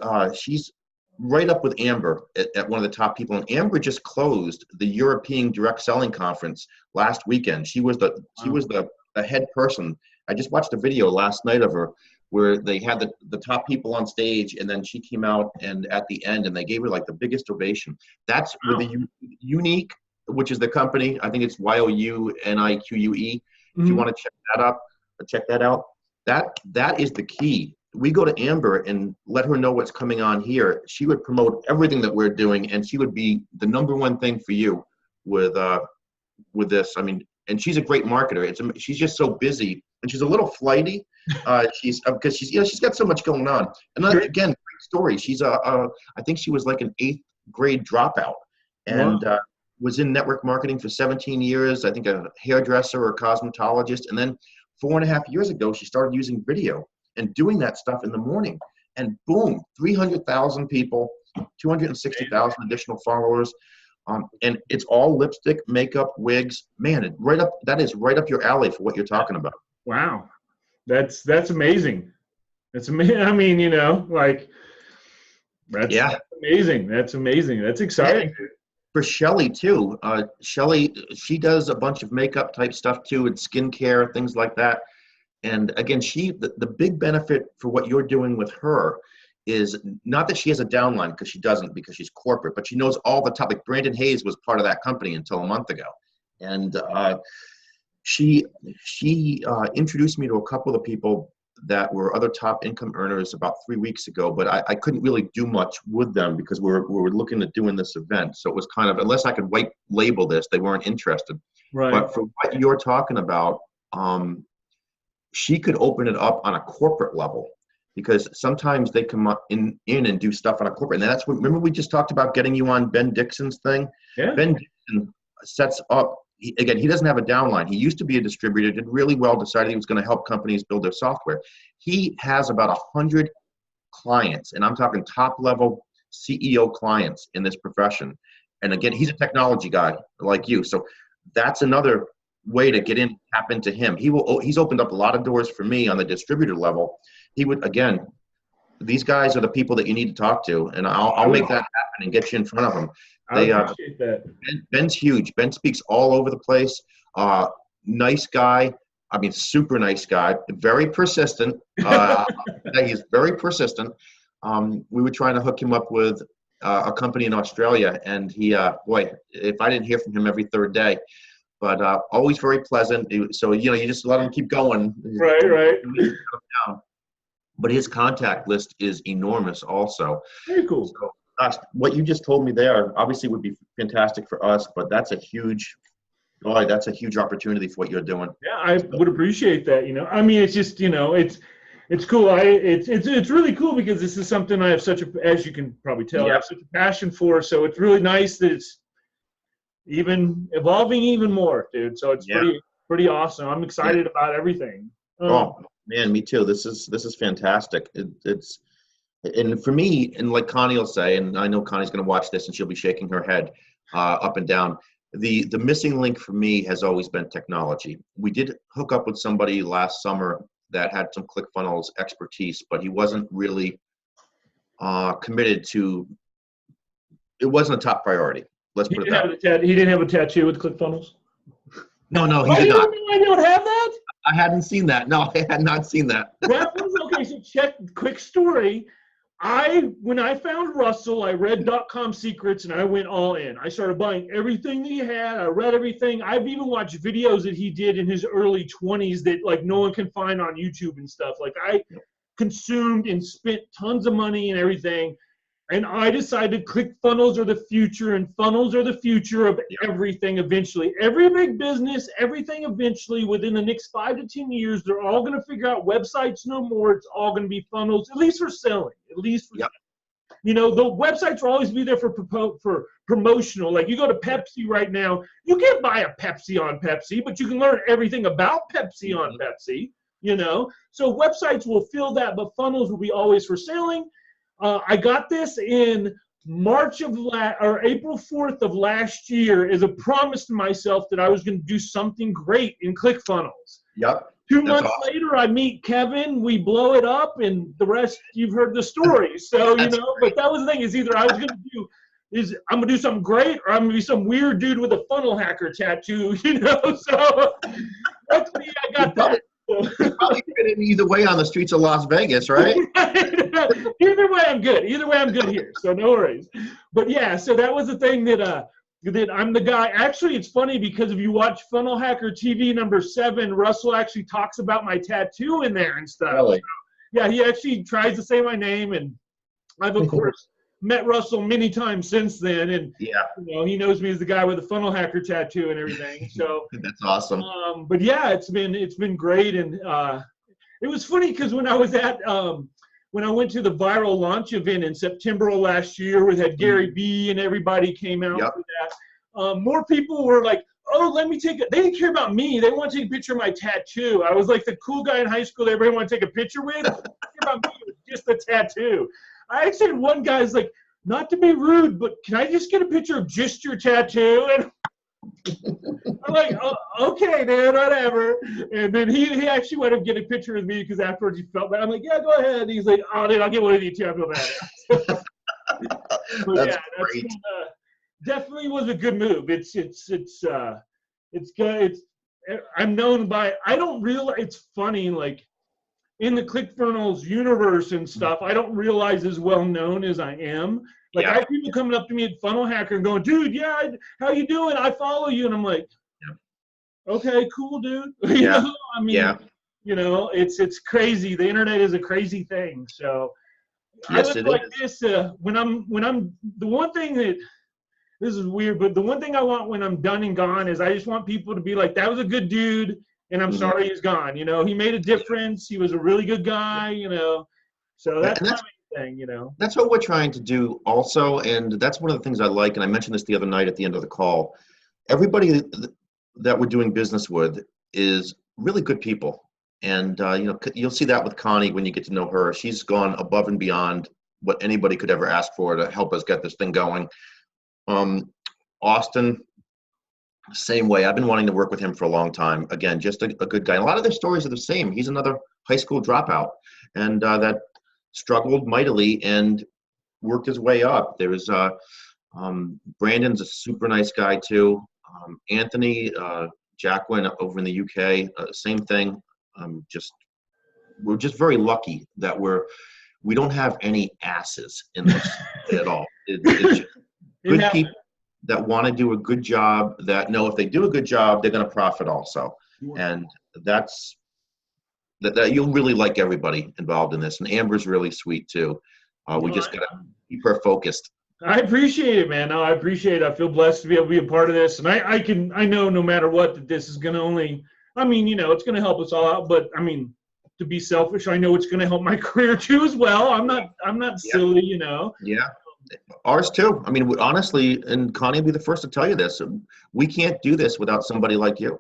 right up with Amber at one of the top people. And Amber just closed the European Direct Selling Conference last weekend. She was the head person. I just watched a video last night of her where they had the top people on stage, and then she came out and at the end, and they gave her like the biggest ovation. That's with the Unique, which is the company. I think it's YOUNIQUE. If you want to check that out. That is the key. We go to Amber and let her know what's coming on here. She would promote everything that we're doing, and she would be the number one thing for you with this. I mean, and she's a great marketer. She's just so busy, and she's a little flighty. Because she's got so much going on. And again, great story. She's I think she was like an 8th grade dropout, and was in network marketing for 17 years. I think a hairdresser or cosmetologist, and then 4.5 years ago, she started using video and doing that stuff in the morning. And boom, 300,000 people, 260,000 additional followers. And it's all lipstick, makeup, wigs. Man, that is right up your alley for what you're talking about. Wow. That's amazing. That's amazing. I mean, you know, like that's amazing. That's amazing. That's exciting. Yeah. For Shelly too. Shelly, she does a bunch of makeup type stuff too, and skincare, things like that. And again, the big benefit for what you're doing with her is not that she has a downline, because she doesn't, because she's corporate, but she knows all the top. Like Brandon Hayes was part of that company until a month ago, and she introduced me to a couple of people that were other top income earners about 3 weeks ago, but I couldn't really do much with them because we were looking at doing this event. So it was kind of, unless I could white label this, they weren't interested. Right. But for what you're talking about, she could open it up on a corporate level, because sometimes they come up in and do stuff on a corporate. And that's what, remember we just talked about getting you on Ben Dixon's thing? Yeah. Ben Dixon sets up, he doesn't have a downline. He used to be a distributor, did really well, decided he was going to help companies build their software. He has about 100 clients, and I'm talking top level CEO clients in this profession. And again, he's a technology guy like you. So that's another way to get in, tap into him. He's opened up a lot of doors for me on the distributor level. He would, again, these guys are the people that you need to talk to, and I'll make that happen and get you in front of them. I appreciate that. Ben's huge. Ben speaks all over the place. Nice guy. I mean, super nice guy. Very persistent. He's very persistent. We were trying to hook him up with a company in Australia, and he, boy, if I didn't hear from him every third day, but always very pleasant. So, you just let him keep going. Right. But his contact list is enormous also. Very cool. So, what you just told me there obviously would be fantastic for us, but that's a huge opportunity for what you're doing. Yeah, I would appreciate that. I mean, it's just, it's cool. It's really cool because this is something I have as you can probably tell, I have such a passion for. So it's really nice that it's even evolving even more, dude. So it's pretty awesome. I'm excited about everything. Oh man, me too. This is fantastic. And for me, and like Connie will say, and I know Connie's going to watch this and she'll be shaking her head up and down. The missing link for me has always been technology. We did hook up with somebody last summer that had some ClickFunnels expertise, but he wasn't really committed to. It wasn't a top priority. Let's put it that way. He didn't have a tattoo with ClickFunnels? No, he did not. I don't have that? I hadn't seen that. No, I had not seen that. Okay, so check, quick story. when I found Russell, I read .com Secrets and I went all in. I started buying everything that he had. I read everything. I've even watched videos that he did in his early 20s that like no one can find on YouTube and stuff. Like I consumed and spent tons of money and everything. And I decided ClickFunnels are the future, and funnels are the future of everything eventually. Every big business, everything eventually, within the next 5 to 10 years, they're all going to figure out websites no more. It's all going to be funnels, at least for selling. At least for selling. You know, the websites will always be there for promotional. Like you go to Pepsi right now, you can't buy a Pepsi on Pepsi, but you can learn everything about Pepsi on Pepsi, you know. So websites will fill that, but funnels will be always for selling. I got this in March of April 4th of last year as a promise to myself that I was going to do something great in ClickFunnels. Yep. 2 months later, I meet Kevin, we blow it up, and the rest, you've heard the story. So, you know, but that was the thing, is either I was going to I'm going to do something great, or I'm going to be some weird dude with a funnel hacker tattoo, you know. So, luckily I got that. You probably fit in either way on the streets of Las Vegas, right? Either way, I'm good. Either way, I'm good here. So no worries. But yeah, so that was the thing that I'm the guy. Actually, it's funny because if you watch Funnel Hacker TV #7, Russell actually talks about my tattoo in there and stuff. Really? So, yeah, he actually tries to say my name, and I've of course met Russell many times since then, and you know, he knows me as the guy with the Funnel Hacker tattoo and everything. So that's awesome. But yeah, it's been great, and it was funny because when I was at when I went to the viral launch event in September of last year, we had Gary Vee and everybody came out for that. More people were like, "Oh, let me take it." They didn't care about me. They want to take a picture of my tattoo. I was like the cool guy in high school that everybody wanted to take a picture with. They didn't care about me. It was just the tattoo. I actually had one guy's like, "Not to be rude, but can I just get a picture of just your tattoo?" And I'm like, "Oh, okay, dude, whatever." And then he actually went up and get a picture with me because afterwards he felt bad. I'm like, "Yeah, go ahead." And he's like, "Oh, dude, I'll get one of you too. I feel bad." That's great. Definitely was a good move. It's good. I'm known by. I don't realize. It's funny, like in the ClickFunnels universe and stuff, I don't realize as well known as I am. Like I have people coming up to me at Funnel Hacker and going, "Dude, yeah, how you doing? I follow you." And I'm like, "Okay, cool, dude." You know? I mean, you know, it's crazy. The internet is a crazy thing. So I live like this. When I'm the one thing that, this is weird, but the one thing I want when I'm done and gone is I just want people to be like, "That was a good dude, and I'm sorry he's gone. You know, he made a difference. He was a really good guy. You know." So that's my main thing. You know. That's what we're trying to do also, and that's one of the things I like. And I mentioned this the other night at the end of the call. Everybody that we're doing business with is really good people, and you know, you'll see that with Connie when you get to know her. She's gone above and beyond what anybody could ever ask for to help us get this thing going. Austin, same way. I've been wanting to work with him for a long time. Again, just a good guy. A lot of their stories are the same. He's another high school dropout, and that struggled mightily and worked his way up. There was Brandon's a super nice guy too. Anthony, Jacqueline over in the UK, same thing. We're just very lucky that we don't have any asses in this at all. It's just good people that want to do a good job, that know if they do a good job, they're going to profit also. And that's that you'll really like everybody involved in this. And Amber's really sweet too. We just got to keep her focused. I appreciate it, man. No, I appreciate it. I feel blessed to be able to be a part of this. And I know no matter what that this is going to only, I mean, you know, it's going to help us all out. But I mean, to be selfish, I know it's going to help my career too as well. I'm not silly, you know. Yeah. Ours too. I mean, honestly, and Connie will be the first to tell you this. We can't do this without somebody like you.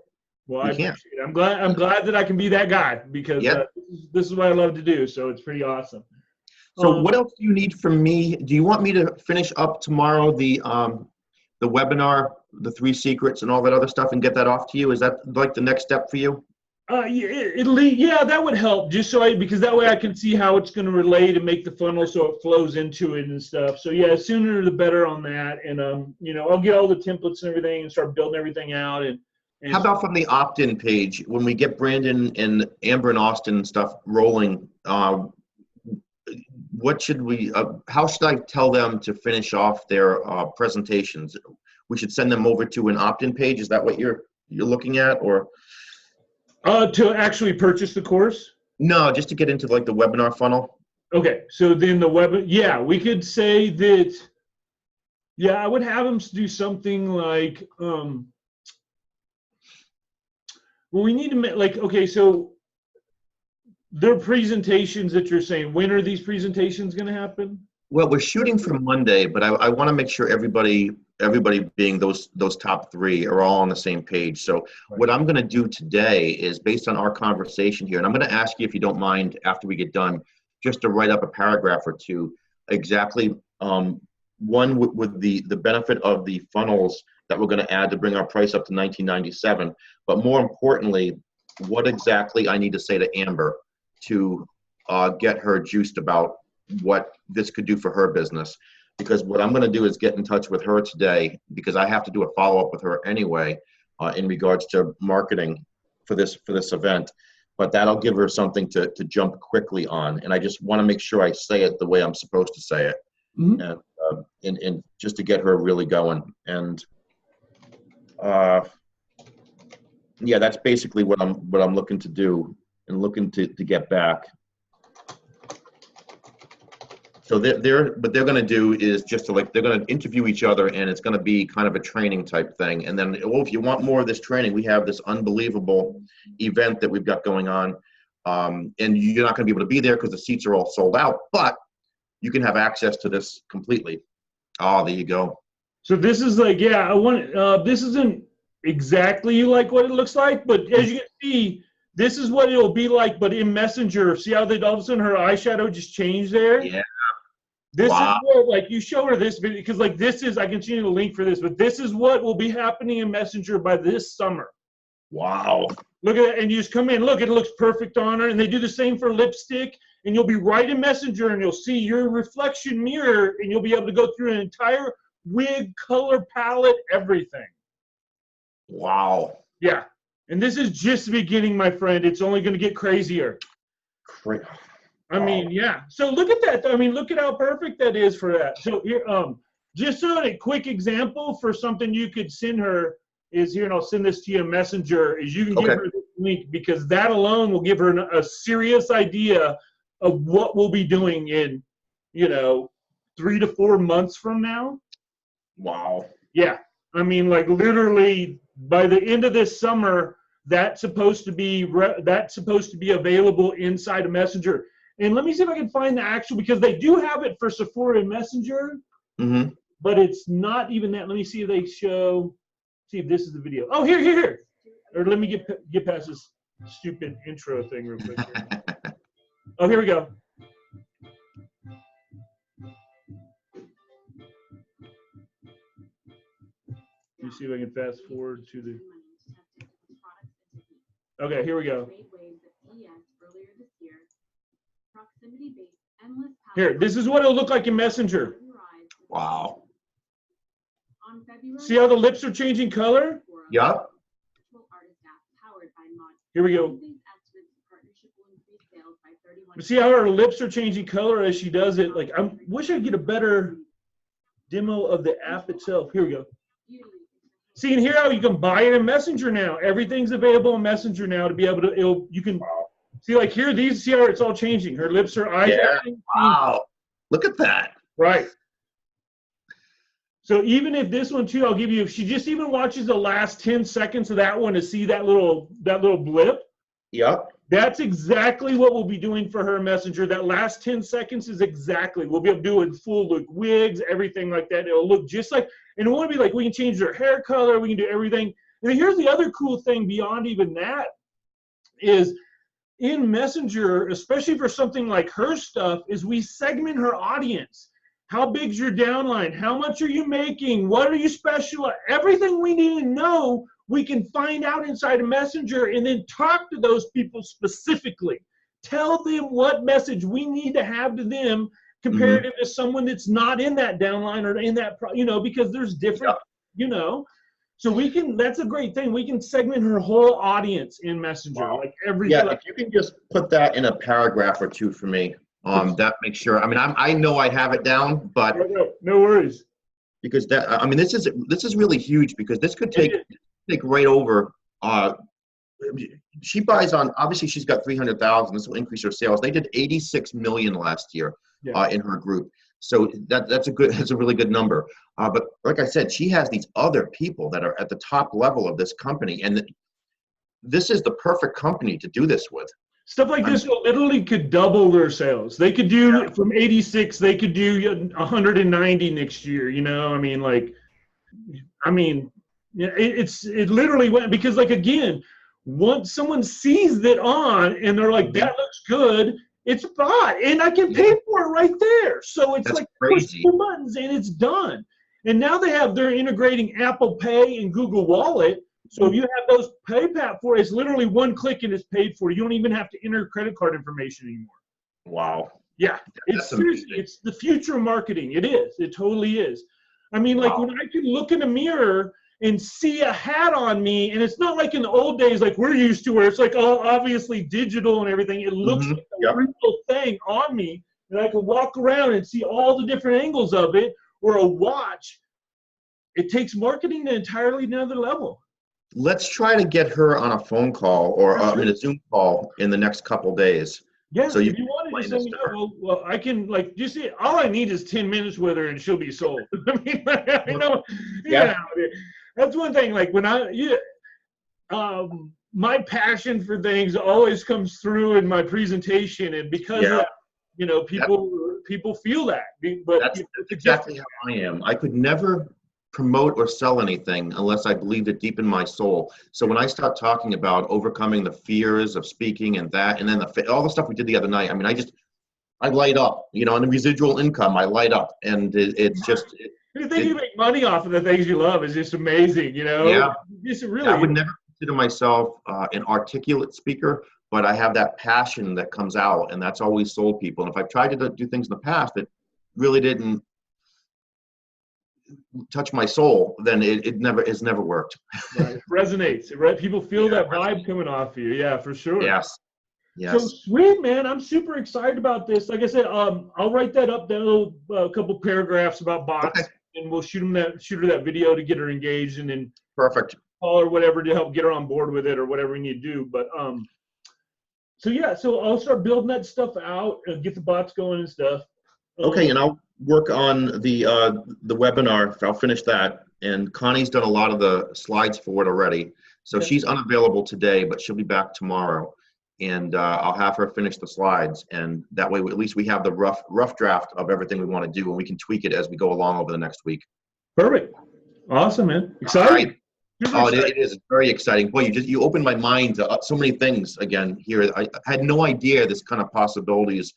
Well, I appreciate it. I'm glad that I can be that guy because this is what I love to do. So it's pretty awesome. So what else do you need from me? Do you want me to finish up tomorrow the webinar, the 3 secrets and all that other stuff and get that off to you? Is that like the next step for you? Yeah, that would help, just so because that way I can see how it's going to relate and make the funnel so it flows into it and stuff. So yeah, sooner the better on that. And you know, I'll get all the templates and everything and start building everything out. And how about from the opt-in page when we get Brandon and Amber and Austin and stuff rolling? what should we, how should I tell them to finish off their presentations? We should send them over to an opt-in page. Is that what you're looking at, or? To actually purchase the course? No, just to get into like the webinar funnel. Okay, so then yeah, we could say that, yeah, I would have them do something like, well, we need to make, like, okay, so their presentations that you're saying, when are these presentations going to happen? Well, we're shooting for Monday, but I want to make sure everybody being those top three are all on the same page. So what I'm going to do today is based on our conversation here, and I'm going to ask you if you don't mind after we get done, just to write up a paragraph or two, exactly one with the benefit of the funnels that we're going to add to bring our price up to $19.97, but more importantly, what exactly I need to say to Amber to get her juiced about what this could do for her business. Because what I'm going to do is get in touch with her today, because I have to do a follow-up with her anyway in regards to marketing for this event. But that'll give her something to jump quickly on. And I just want to make sure I say it the way I'm supposed to say it. Mm-hmm. And just to get her really going. And yeah, that's basically what I'm looking to do and looking to get back. So what they're going to do is just to they're going to interview each other, and it's going to be kind of a training type thing. And then, well, if you want more of this training, we have this unbelievable event that we've got going on. And you're not going to be able to be there because the seats are all sold out, but you can have access to this completely. Oh, there you go. So this is like, yeah, this isn't exactly like what it looks like, but as you can see, this is what it'll be like, but in Messenger. See how all of a sudden her eyeshadow just changed there? Yeah. This is what, like, you show her this video, because like this is, I can see the link for this, but this is what will be happening in Messenger by this summer. Wow. Look at that, and you just come in, look, it looks perfect on her, and they do the same for lipstick, and you'll be right in Messenger, and you'll see your reflection mirror, and you'll be able to go through an entire wig, color palette, everything. Wow. Yeah, and this is just the beginning, my friend. It's only going to get crazier. I mean, yeah. So look at that. I mean, look at how perfect that is for that. So here, just so a quick example for something you could send her is here, and I'll send this to you in Messenger, is you can give her this link, because that alone will give her a serious idea of what we'll be doing in, 3 to 4 months from now. Wow. Yeah. I mean, like, literally by the end of this summer, that's supposed to be available inside of Messenger. And let me see if I can find the actual, because they do have it for Sephora and Messenger, but it's not even that. Let me see if they show, see if this is the video. Oh, here. Or let me get past this stupid intro thing real quick. Oh, here we go. Let me see if I can fast forward to the. Okay, here we go. Here, this is what it'll look like in Messenger. Wow. See how the lips are changing color? Yep. Here we go. See how her lips are changing color as she does it? Like, I wish I could get a better demo of the app itself. Here we go. See, and here how you can buy it in Messenger now. Everything's available in Messenger now to be able to, you can see, like, here, see how it's all changing. Her lips, her eyes. Yeah. Wow. Look at that. Right. So even if this one too, I'll give you, if she just even watches the last 10 seconds of that one to see that little blip. Yep. That's exactly what we'll be doing for her Messenger. That last 10 seconds is exactly. We'll be able to do it full look wigs, everything like that. It'll look just like, and it won't be like we can change her hair color, we can do everything. And here's the other cool thing beyond even that is in Messenger, especially for something like her stuff, is we segment her audience. How big's your downline? How much are you making? What are you special at? Everything we need to know, we can find out inside a Messenger and then talk to those people specifically. Tell them what message we need to have to them comparative to someone that's not in that downline or in that, because there's different, So we can, that's a great thing. We can segment her whole audience in Messenger, like everything. Yeah, if you can just put that in a paragraph or two for me. That makes sure. I mean, I know I have it down, but no worries. Because I mean, this is really huge because this could take right over. She buys on. Obviously, she's got 300,000. This will increase her sales. They did 86 million last year in her group. So that's a really good number. But like I said, she has these other people that are at the top level of this company, and this is the perfect company to do this with. Stuff like this literally could double their sales. They could do from 86, they could do 190 next year. You know, it literally went, because like, again, once someone sees that on and they're like, that looks good, it's bought and I can pay for it right there. So it's like crazy. push 2 buttons and it's done. And now they're integrating Apple Pay and Google Wallet. So if you have those PayPal for it, it's literally one click and it's paid for. You don't even have to enter credit card information anymore. Wow. Yeah, it's seriously, it's the future of marketing. It is. It totally is. I mean, like when I can look in a mirror and see a hat on me, and it's not like in the old days like we're used to, where it's like all obviously digital and everything. It looks like a real thing on me, and I can walk around and see all the different angles of it. Or a watch. It takes marketing to entirely another level. Let's try to get her on a phone call or a Zoom call in the next couple days. Yeah, so if you wanted to send me, well, I can, like, you see, all I need is 10 minutes with her and she'll be sold. I mean, I know, that's one thing. Like when my passion for things always comes through in my presentation, and because of that, you know, people feel that. But that's exactly how I am. I could never promote or sell anything unless I believed it deep in my soul. So when I start talking about overcoming the fears of speaking and that, and then all the stuff we did the other night, I mean, I light up, you know, and the residual income, I light up, and it's just. You think you make money off of the things you love is just amazing, you know? Yeah. Just really. I would never consider myself an articulate speaker, but I have that passion that comes out, and that's always sold people. And if I've tried to do things in the past that really didn't touch my soul, then it's never worked. Right. It resonates, right? People feel that vibe coming off you. Yeah, for sure. Yes. So sweet, man. I'm super excited about this. Like I said, I'll write that up, that little couple paragraphs about bots, and we'll shoot her that video to get her engaged, and then perfect. Call or whatever to help get her on board with it, or whatever we need to do. But so I'll start building that stuff out and get the bots going and stuff. Okay, and I'll work on the webinar. I'll finish that. And Connie's done a lot of the slides for it already. So she's unavailable today, but she'll be back tomorrow. And I'll have her finish the slides. And that way, at least we have the rough draft of everything we want to do, and we can tweak it as we go along over the next week. Perfect. Awesome, man. Exciting. Oh, it is very exciting. Boy, you opened my mind to so many things again here. I had no idea this kind of possibilities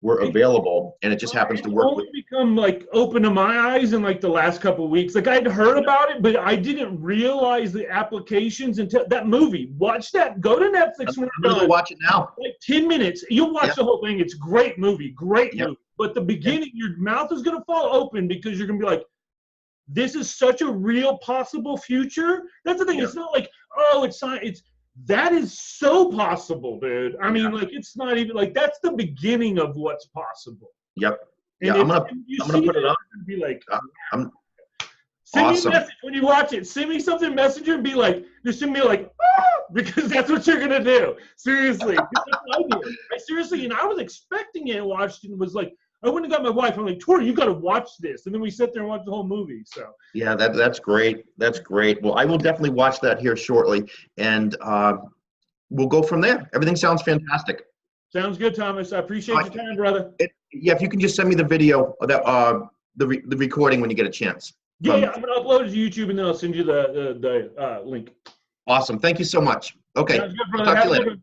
were available, and it just happens to work. It's only become like open to my eyes in like the last couple of weeks. Like I'd heard about it, but I didn't realize the applications until that movie. Watch that. Go to Netflix. I'm gonna go watch it now. Like 10 minutes. You'll watch the whole thing. It's a great movie. Great movie. But the beginning, your mouth is gonna fall open because you're gonna be like, this is such a real possible future. That's the thing. It's not like, oh, it's not. That is so possible, dude. I mean, like, it's not even like that's the beginning of what's possible. Yep. And I'm gonna put it on. And be like, send me a message when you watch it. Send me something Messenger and be like, just send me like, because that's what you're gonna do. Seriously, seriously. And I was expecting it and watched it and was like, I went and got my wife. I'm like, Tori, you got to watch this. And then we sit there and watch the whole movie. So yeah, that's great. That's great. Well, I will definitely watch that here shortly, and we'll go from there. Everything sounds fantastic. Sounds good, Thomas. I appreciate your time, brother. If you can just send me the video of that the recording when you get a chance. Yeah, I'm gonna upload it to YouTube, and then I'll send you the link. Awesome. Thank you so much. Okay. Sounds good, brother. Talk to you later.